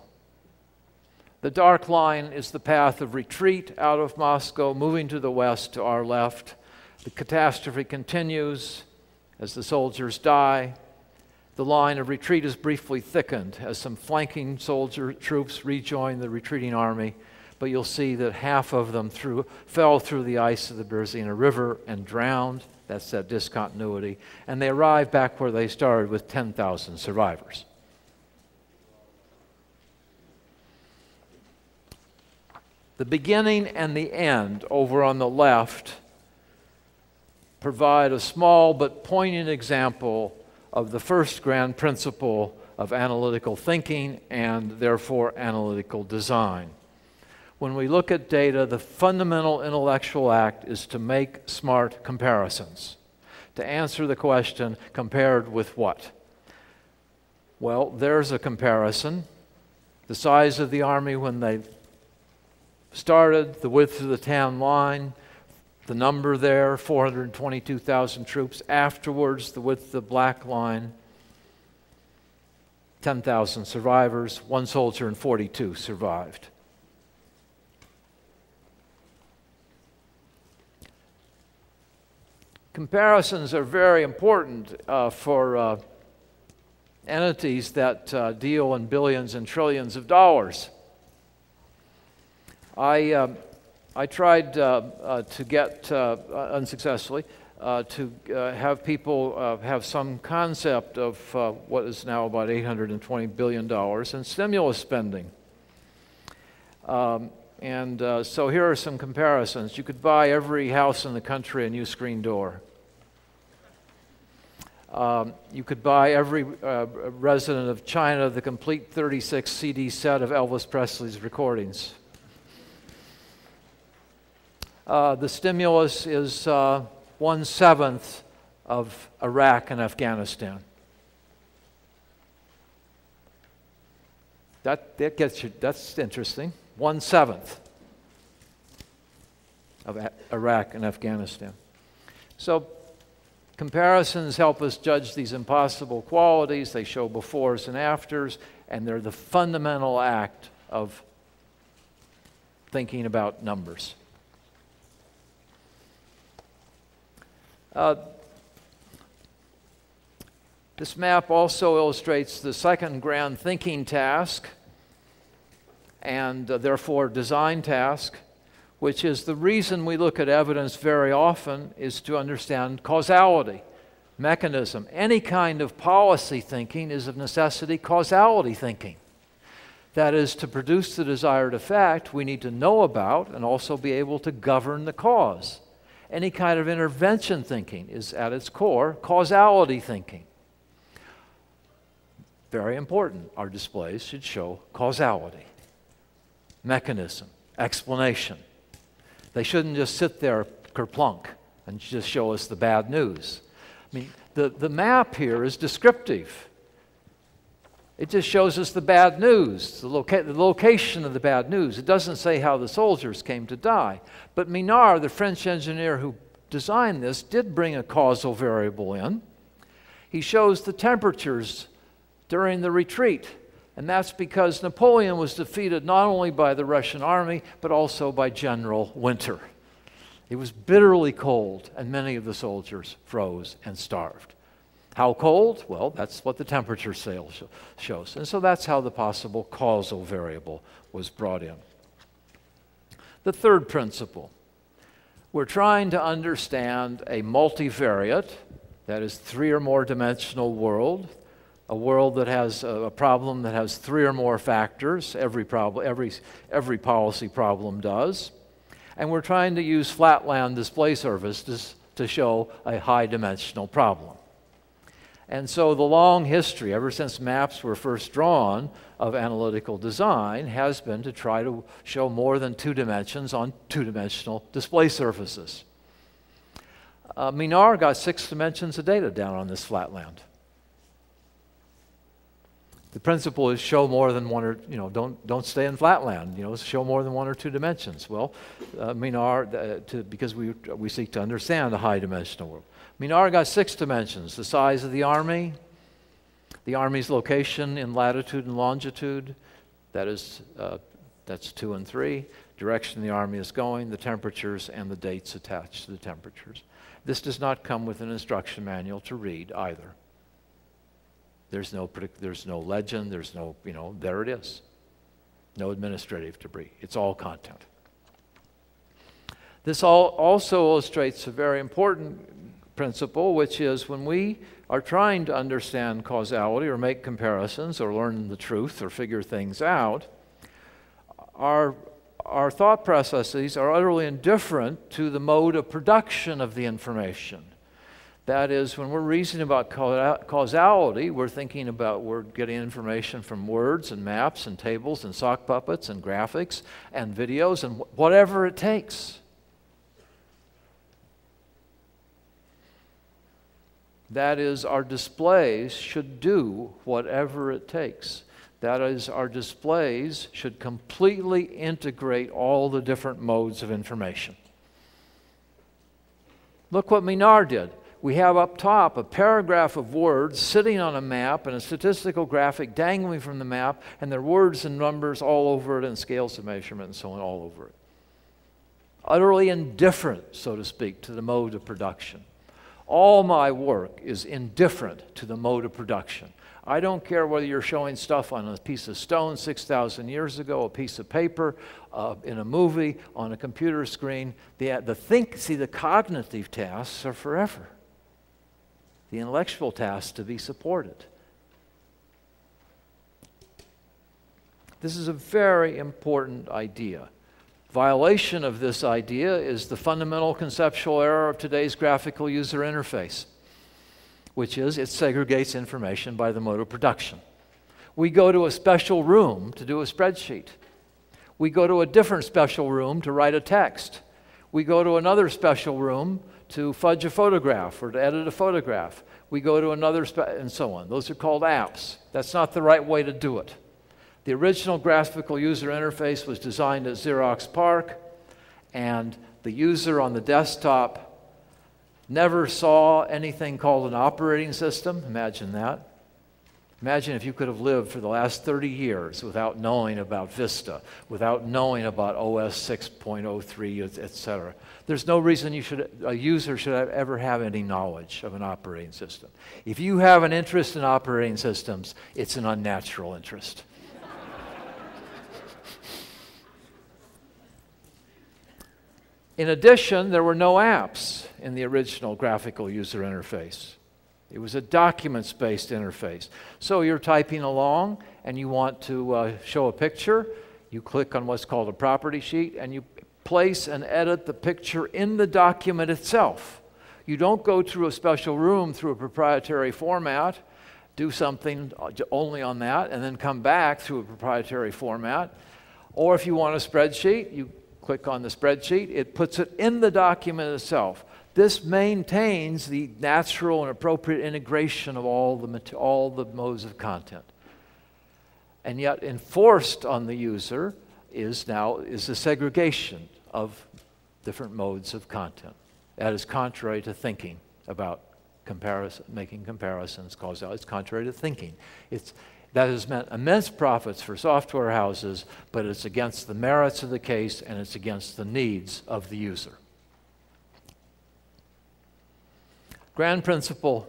The dark line is the path of retreat out of Moscow, moving to the west to our left. The catastrophe continues as the soldiers die. The line of retreat is briefly thickened as some flanking soldier troops rejoin the retreating army, but you'll see that half of them fell through the ice of the Berezina River and drowned. That's that discontinuity. And they arrived back where they started with 10,000 survivors. The beginning and the end over on the left provide a small but poignant example of the first grand principle of analytical thinking and therefore analytical design. When we look at data, the fundamental intellectual act is to make smart comparisons. To answer the question, compared with what? Well, there's a comparison. The size of the army when they started, the width of the town line, the number there, 422,000 troops. Afterwards, the width of the black line, 10,000 survivors, 1 soldier and 42 survived. Comparisons are very important for entities that deal in billions and trillions of dollars. I tried to get, unsuccessfully, to have people have some concept of what is now about $820 billion in stimulus spending. So here are some comparisons. You could buy every house in the country a new screen door. You could buy every resident of China the complete 36 CD set of Elvis Presley's recordings. The stimulus is 1/7 of Iraq and Afghanistan. That gets you, that's interesting. 1/7 of Iraq and Afghanistan. So comparisons help us judge these impossible qualities. They show befores and afters, and they're the fundamental act of thinking about numbers. This map also illustrates the second grand thinking task, and therefore design task, which is the reason we look at evidence very often is to understand causality, mechanism. Any kind of policy thinking is of necessity causality thinking. That is, to produce the desired effect, we need to know about and also be able to govern the cause. Any kind of intervention thinking is at its core causality thinking. Very important, our displays should show causality, mechanism, explanation. They shouldn't just sit there kerplunk and just show us the bad news. I mean, the map here is descriptive. It just shows us the bad news, the location of the bad news. It doesn't say how the soldiers came to die. But Minard, the French engineer who designed this, did bring a causal variable in. He shows the temperatures during the retreat. And that's because Napoleon was defeated not only by the Russian army, but also by General Winter. It was bitterly cold, and many of the soldiers froze and starved. How cold? Well, that's what the temperature scale shows. And so that's how the possible causal variable was brought in. The third principle. We're trying to understand a multivariate, that is 3 or more dimensional world, a world that has a problem that has 3 or more factors. Every policy problem does. And we're trying to use flatland display surfaces to show a high-dimensional problem. And so the long history, ever since maps were first drawn, of analytical design has been to try to show more than 2 dimensions on 2-dimensional display surfaces. Minard got 6 dimensions of data down on this flatland. The principle is show more than 1 or, don't stay in flatland, show more than 1 or 2 dimensions. Well, Minard, because we seek to understand a high-dimensional world. Minard got 6 dimensions: the size of the army's location in latitude and longitude, that's 2 and 3, direction the army is going, the temperatures, and the dates attached to the temperatures. This does not come with an instruction manual to read either. There's no legend, there's no, there it is. No administrative debris. It's all content. This also illustrates a very important principle, which is when we are trying to understand causality or make comparisons or learn the truth or figure things out, our our thought processes are utterly indifferent to the mode of production of the information. That is, when we're reasoning about causality, we're thinking about we're getting information from words and maps and tables and sock puppets and graphics and videos and whatever it takes. That is, our displays should do whatever it takes. That is, our displays should completely integrate all the different modes of information. Look what Minar did. We have up top a paragraph of words sitting on a map and a statistical graphic dangling from the map, and there are words and numbers all over it and scales of measurement and so on all over it. Utterly indifferent, so to speak, to the mode of production. All my work is indifferent to the mode of production. I don't care whether you're showing stuff on a piece of stone 6,000 years ago, a piece of paper, in a movie, on a computer screen. The cognitive tasks are forever. The intellectual tasks to be supported. This is a very important idea. Violation of this idea is the fundamental conceptual error of today's graphical user interface, which is it segregates information by the mode of production. We go to a special room to do a spreadsheet. We go to a different special room to write a text. We go to another special room to fudge a photograph or to edit a photograph. We go to another, and so on. Those are called apps. That's not the right way to do it. The original graphical user interface was designed at Xerox PARC, and the user on the desktop never saw anything called an operating system. Imagine that. Imagine if you could have lived for the last 30 years without knowing about Vista, without knowing about OS 6.03, etc. There's no reason a user should ever have any knowledge of an operating system. If you have an interest in operating systems, it's an unnatural interest. In addition, there were no apps in the original graphical user interface. It was a documents-based interface. So you're typing along and you want to show a picture. You click on what's called a property sheet and you place and edit the picture in the document itself. You don't go through a special room through a proprietary format, do something only on that, and then come back through a proprietary format. Or if you want a spreadsheet, you click on the spreadsheet. It puts it in the document itself. This maintains the natural and appropriate integration of all the modes of content. And yet enforced on the user is the segregation of different modes of content. That is contrary to thinking about making comparisons, causality. It's contrary to thinking. That has meant immense profits for software houses, but it's against the merits of the case and it's against the needs of the user. Grand principle,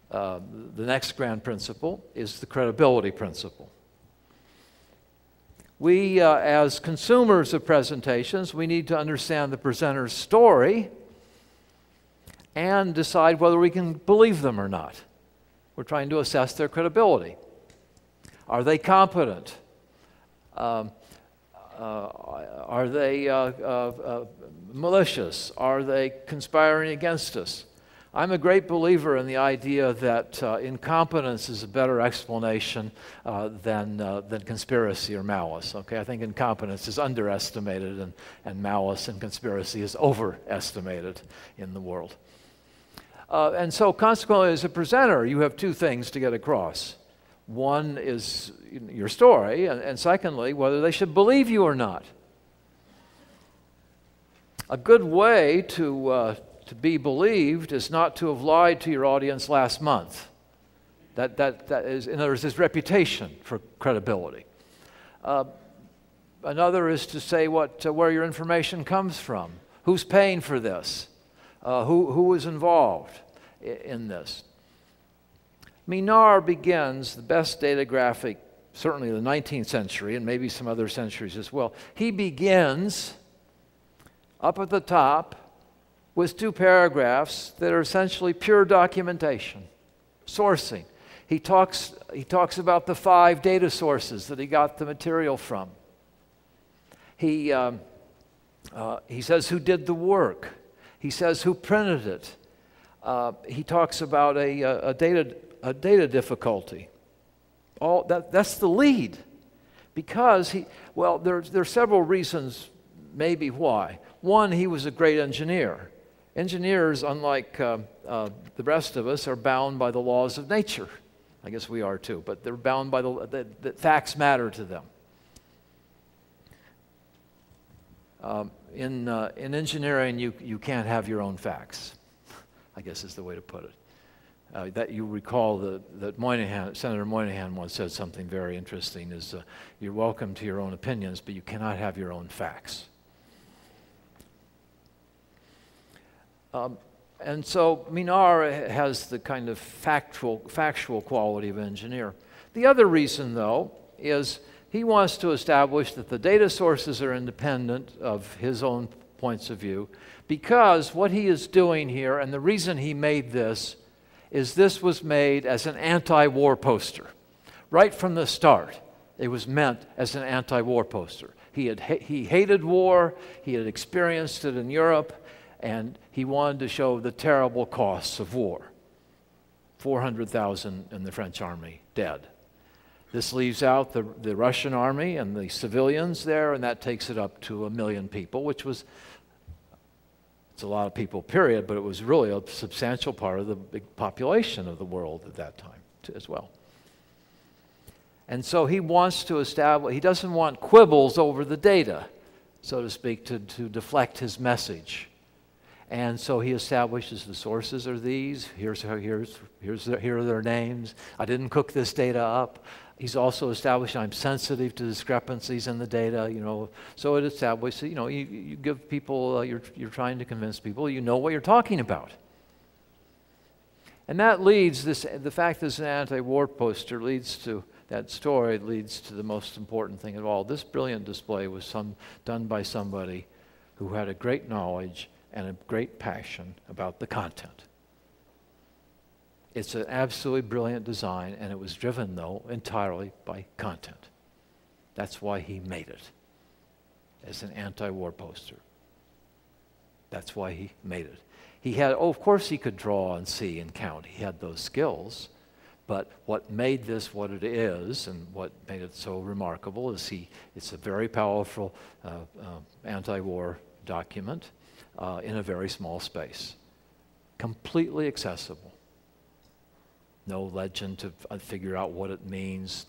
the next grand principle is the credibility principle. We, as consumers of presentations, we need to understand the presenter's story and decide whether we can believe them or not. We're trying to assess their credibility. Are they competent? Are they malicious? Are they conspiring against us? I'm a great believer in the idea that incompetence is a better explanation than conspiracy or malice. Okay, I think incompetence is underestimated and malice and conspiracy is overestimated in the world. And so consequently, as a presenter, you have two things to get across. One is your story, and secondly, whether they should believe you or not. A good way to be believed is not to have lied to your audience last month. That is, in other words, his reputation for credibility. Another is to say where your information comes from. Who's paying for this? Who is involved in this? Minar begins the best data graphic, certainly the 19th century, and maybe some other centuries as well. He begins up at the top with two paragraphs that are essentially pure documentation, sourcing. He talks about the 5 data sources that he got the material from. He says who did the work. He says who printed it. He talks about a data difficulty. That's the lead. Because there's several reasons maybe why. One, he was a great engineer. Engineers, unlike the rest of us, are bound by the laws of nature. I guess we are too, but they're bound by the facts matter to them. In engineering, you can't have your own facts, I guess is the way to put it. That you recall that Senator Moynihan once said something very interesting, is you're welcome to your own opinions, but you cannot have your own facts. And so Minar has the kind of factual quality of an engineer. The other reason, though, is he wants to establish that the data sources are independent of his own points of view, because what he is doing here, and the reason he made this, is this was made as an anti-war poster. Right from the start, it was meant as an anti-war poster. He hated war, he had experienced it in Europe, and he wanted to show the terrible costs of war. 400,000 in the French army dead. This leaves out the Russian army and the civilians there, and that takes it up to 1 million people, which was, it's a lot of people, period, but it was really a substantial part of the big population of the world at that time as well. And so he wants to establish, he doesn't want quibbles over the data, so to speak, to deflect his message. And so he establishes the sources are these, here are their names, I didn't cook this data up. He's also established I'm sensitive to discrepancies in the data, so it establishes, you give people, you're trying to convince people you know what you're talking about. And that leads, the fact that it's an anti-war poster leads to, that story leads to the most important thing of all. This brilliant display was done by somebody who had a great knowledge and a great passion about the content. It's an absolutely brilliant design, and it was driven, though, entirely by content. That's why he made it as an anti-war poster. That's why he made it. He had, of course he could draw and see and count. He had those skills, but what made this what it is and what made it so remarkable is it's a very powerful anti-war document in a very small space. Completely accessible. No legend to figure out what it means.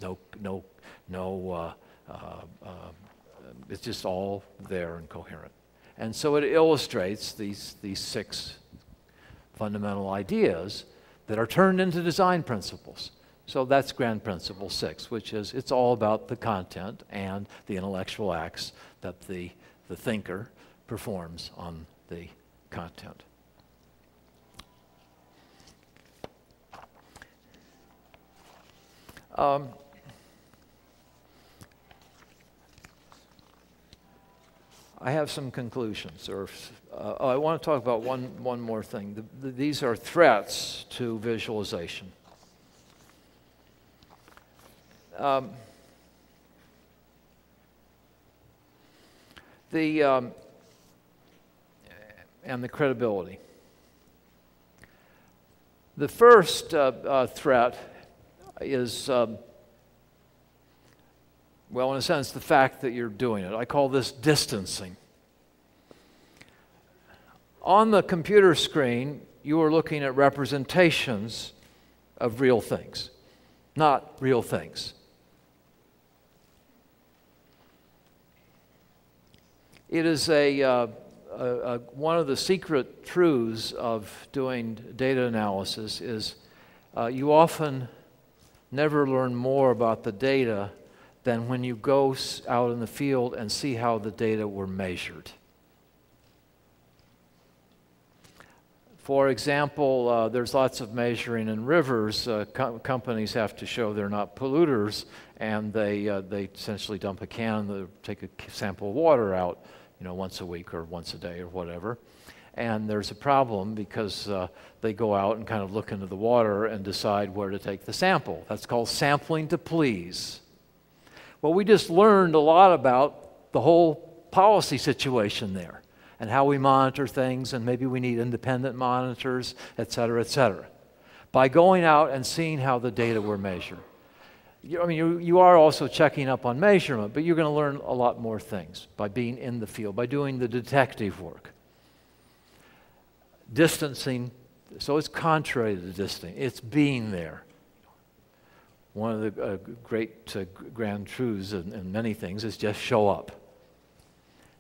It's just all there and coherent. And so it illustrates these 6 fundamental ideas that are turned into design principles. So that's grand principle 6, which is it's all about the content and the intellectual acts that the thinker performs on the content. I have some conclusions, I want to talk about one more thing. These are threats to visualization. And the credibility. The first threat is, well, in a sense, the fact that you're doing it. I call this distancing. On the computer screen, you are looking at representations of real things, not real things. It is one of the secret truths of doing data analysis is you often never learn more about the data than when you go out in the field and see how the data were measured. For example, there's lots of measuring in rivers. Companies have to show they're not polluters, and they essentially dump a can, they take a sample of water out, once a week or once a day or whatever. And there's a problem because they go out and kind of look into the water and decide where to take the sample. That's called sampling to please. Well, we just learned a lot about the whole policy situation there and how we monitor things, and maybe we need independent monitors, et cetera, by going out and seeing how the data were measured. You are also checking up on measurement, but you're going to learn a lot more things by being in the field, by doing the detective work. Distancing, so it's contrary to distancing, it's being there. One of the great grand truths in many things is just show up.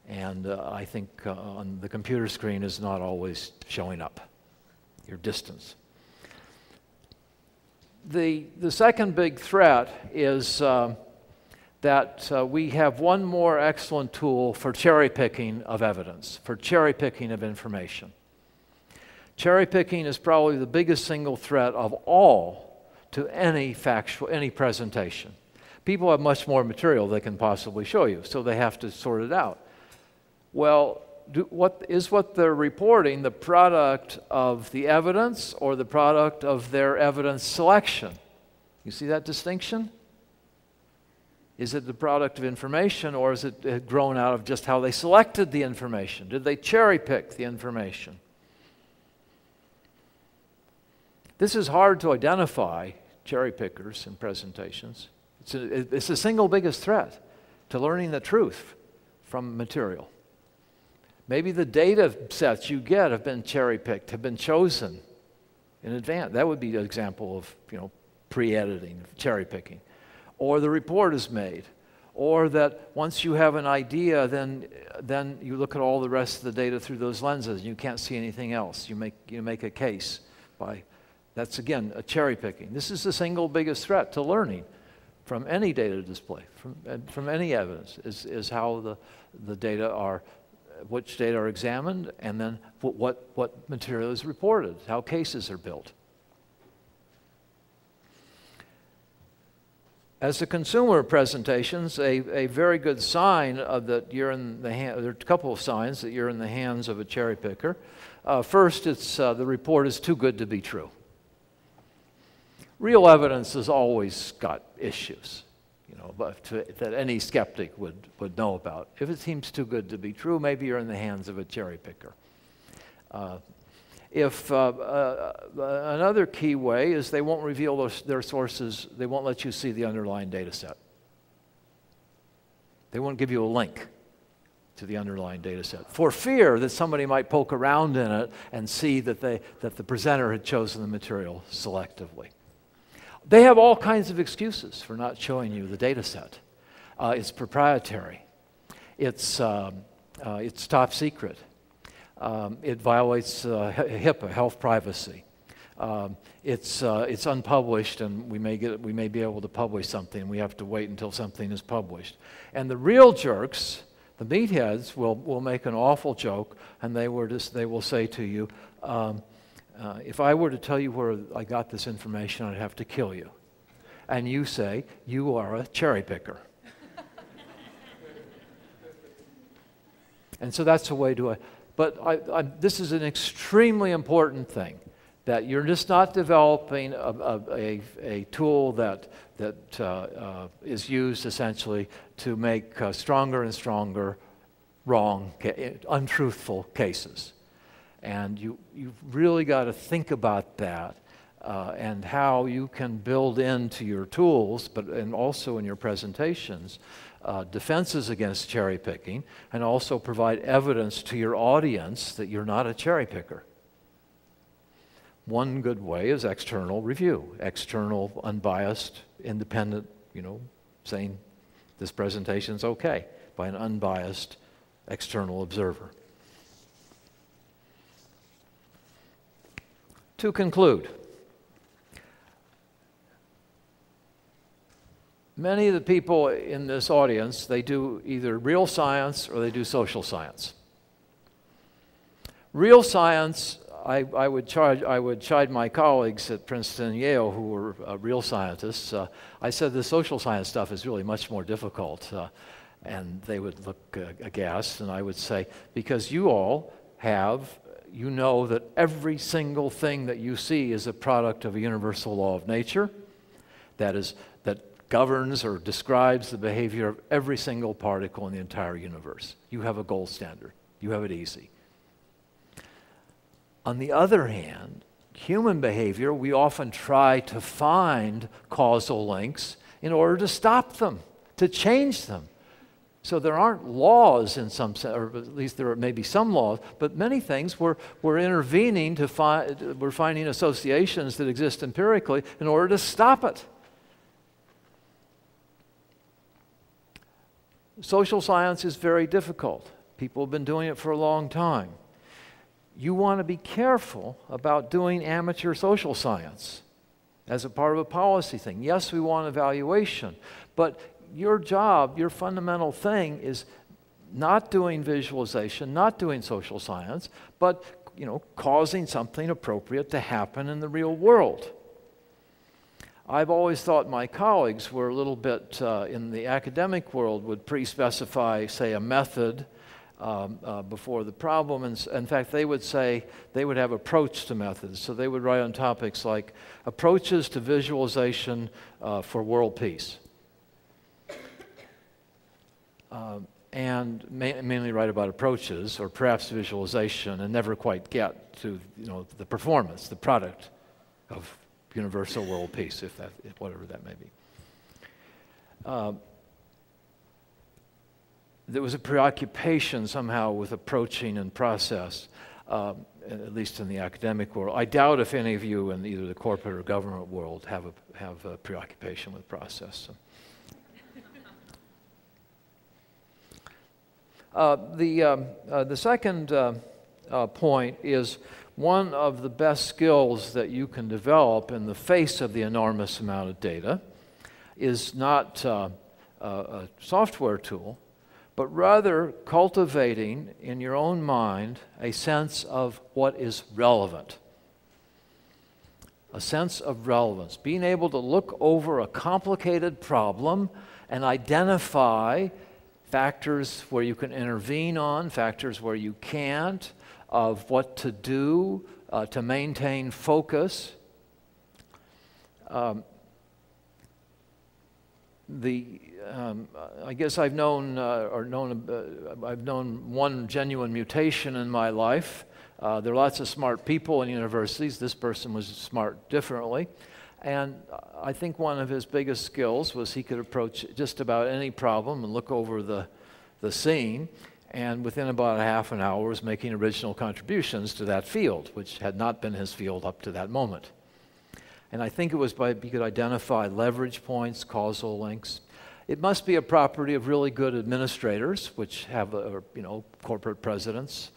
And I think on the computer screen is not always showing up, your distance. The second big threat is that we have one more excellent tool for cherry picking of evidence, for cherry picking of information. Cherry picking is probably the biggest single threat of all to any presentation. People have much more material they can possibly show you, so they have to sort it out. Well, what they're reporting the product of the evidence or the product of their evidence selection? You see that distinction? Is it the product of information, or is it grown out of just how they selected the information? Did they cherry pick the information? This is hard to identify, cherry pickers in presentations. It's the single biggest threat to learning the truth from material. Maybe the data sets you get have been cherry-picked, have been chosen in advance. That would be an example of, pre-editing, cherry-picking. Or the report is made. Or that once you have an idea, then you look at all the rest of the data through those lenses. You can't see anything else. You make a case by, that's again, a cherry-picking. This is the single biggest threat to learning from any data display, from any evidence, is how the data are, which data are examined, and then what material is reported, how cases are built. As a consumer presentations, a very good sign of that you're in the hand, there are a couple of signs that you're in the hands of a cherry picker. First, it's the report is too good to be true. Real evidence has always got issues, but that any skeptic would know about. If it seems too good to be true, maybe you're in the hands of a cherry picker. Another key way is they won't reveal their sources. They won't let you see the underlying data set. They won't give you a link to the underlying data set for fear that somebody might poke around in it and see that the presenter had chosen the material selectively. They have all kinds of excuses for not showing you the data set. It's proprietary. It's top secret. It violates HIPAA, health privacy. It's unpublished, and we may be able to publish something. We have to wait until something is published. And the real jerks, the meatheads, will make an awful joke, and they will say to you, if I were to tell you where I got this information, I'd have to kill you. And you say, you are a cherry picker. And so that's a way to... But this is an extremely important thing, that you're just not developing a tool that is used essentially to make stronger and stronger wrong, untruthful cases. And you've really got to think about that and how you can build into your tools, and also in your presentations, defenses against cherry picking, and also provide evidence to your audience that you're not a cherry picker. One good way is external review, external, unbiased, independent, saying this presentation's okay by an unbiased external observer. To conclude, many of the people in this audience, they do either real science or they do social science. Real science, I would chide my colleagues at Princeton and Yale who were real scientists. I said the social science stuff is really much more difficult, and they would look aghast, and I would say, because you all have, you know that every single thing that you see is a product of a universal law of nature that governs or describes the behavior of every single particle in the entire universe. You have a gold standard. You have it easy. On the other hand, human behavior, we often try to find causal links in order to stop them, to change them. So there aren't laws in some sense, or at least there may be some laws, but many things we're intervening to find, we're finding associations that exist empirically in order to stop it. Social science is very difficult. People have been doing it for a long time. You want to be careful about doing amateur social science as a part of a policy thing. Yes, we want evaluation, but your job, your fundamental thing is not doing visualization, not doing social science, but causing something appropriate to happen in the real world. I've always thought my colleagues were a little bit, in the academic world, would pre-specify, say, a method before the problem. And in fact, they would say they would have approach to methods. So they would write on topics like approaches to visualization for world peace. And mainly write about approaches or perhaps visualization and never quite get to the performance, the product of universal world peace, whatever that may be. There was a preoccupation somehow with approaching and process, at least in the academic world. I doubt if any of you in either the corporate or government world have a preoccupation with process. The second point is one of the best skills that you can develop in the face of the enormous amount of data is not a software tool, but rather cultivating in your own mind a sense of what is relevant. A sense of relevance. Being able to look over a complicated problem and identify factors where you can intervene on, factors where you can't, of what to do to maintain focus. I guess I've known one genuine mutation in my life. There are lots of smart people in universities. This person was smart differently. And I think one of his biggest skills was he could approach just about any problem and look over the scene, and within about a half an hour was making original contributions to that field, which had not been his field up to that moment. And I think it was he could identify leverage points, causal links. It must be a property of really good administrators, which have, corporate presidents.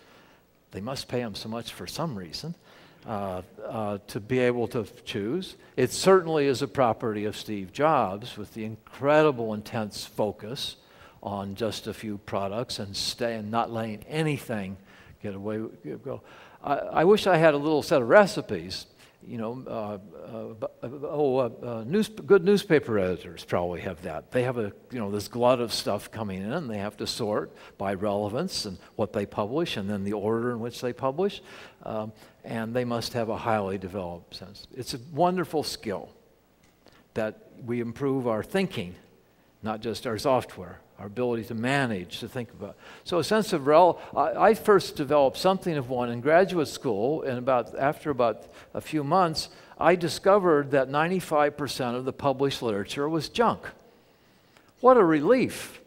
They must pay them so much for some reason. To be able to choose. It certainly is a property of Steve Jobs with the incredible intense focus on just a few products and not letting anything get away. I wish I had a little set of recipes. Good newspaper editors probably have that. They have this glut of stuff coming in, and they have to sort by relevance and what they publish, and then the order in which they publish. And they must have a highly developed sense. It's a wonderful skill that we improve our thinking, not just our software, our ability to manage, to think about. So a sense of I first developed something of one in graduate school, and after about a few months, I discovered that 95% of the published literature was junk. What a relief.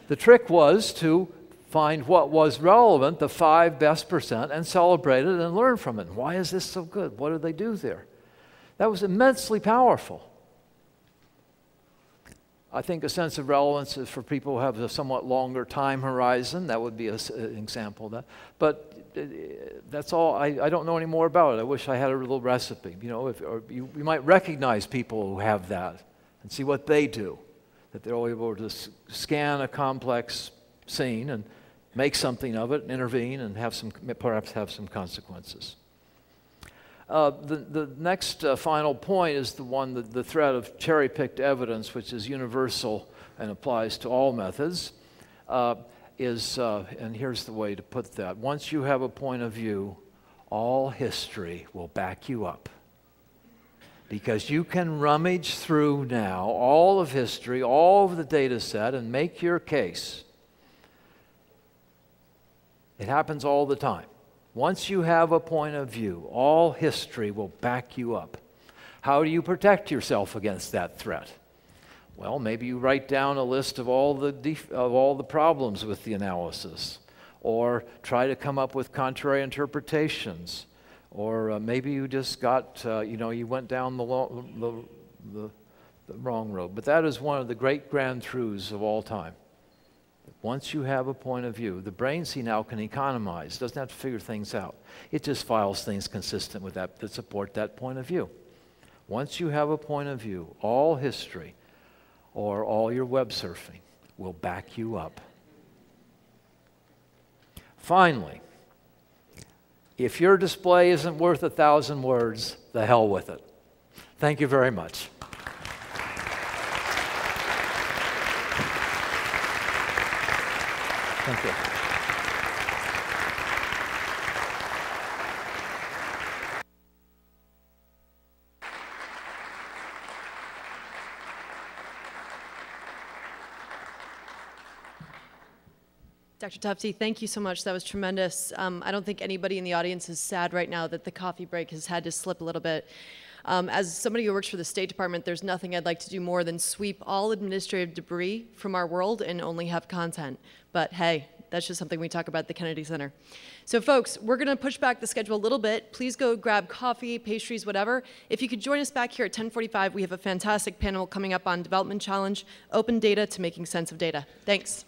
The trick was to find what was relevant, the 5 best percent, and celebrate it and learn from it. Why is this so good? What do they do there? That was immensely powerful. I think a sense of relevance is for people who have a somewhat longer time horizon. That would be an example of that. But that's all. I don't know any more about it. I wish I had a little recipe. You might recognize people who have that and see what they do. That they're able to scan a complex scene and make something of it, and intervene, and perhaps have some consequences. The next final point is the thread of cherry-picked evidence, which is universal and applies to all methods, and here's the way to put that. Once you have a point of view, all history will back you up. because you can rummage through now all of history, all of the data set, and make your case. It happens all the time. Once you have a point of view, all history will back you up. How do you protect yourself against that threat? Well, maybe you write down a list of all the problems with the analysis, or try to come up with contrary interpretations, or maybe you just got, you went down the wrong road. But that is one of the great grand truths of all time. Once you have a point of view, the brain, now can economize, doesn't have to figure things out. It just files things consistent with that support that point of view. Once you have a point of view, all history or all your web surfing will back you up. Finally, if your display isn't worth 1,000 words, the hell with it. Thank you very much. Thank you. Dr. Tufte, thank you so much. That was tremendous. I don't think anybody in the audience is sad right now that the coffee break has had to slip a little bit. As somebody who works for the State Department, there's nothing I'd like to do more than sweep all administrative debris from our world and only have content. But hey, that's just something we talk about at the Kennedy Center. So folks, we're going to push back the schedule a little bit. Please go grab coffee, pastries, whatever. If you could join us back here at 10:45, we have a fantastic panel coming up on Development Challenge, Open Data to Making Sense of Data. Thanks.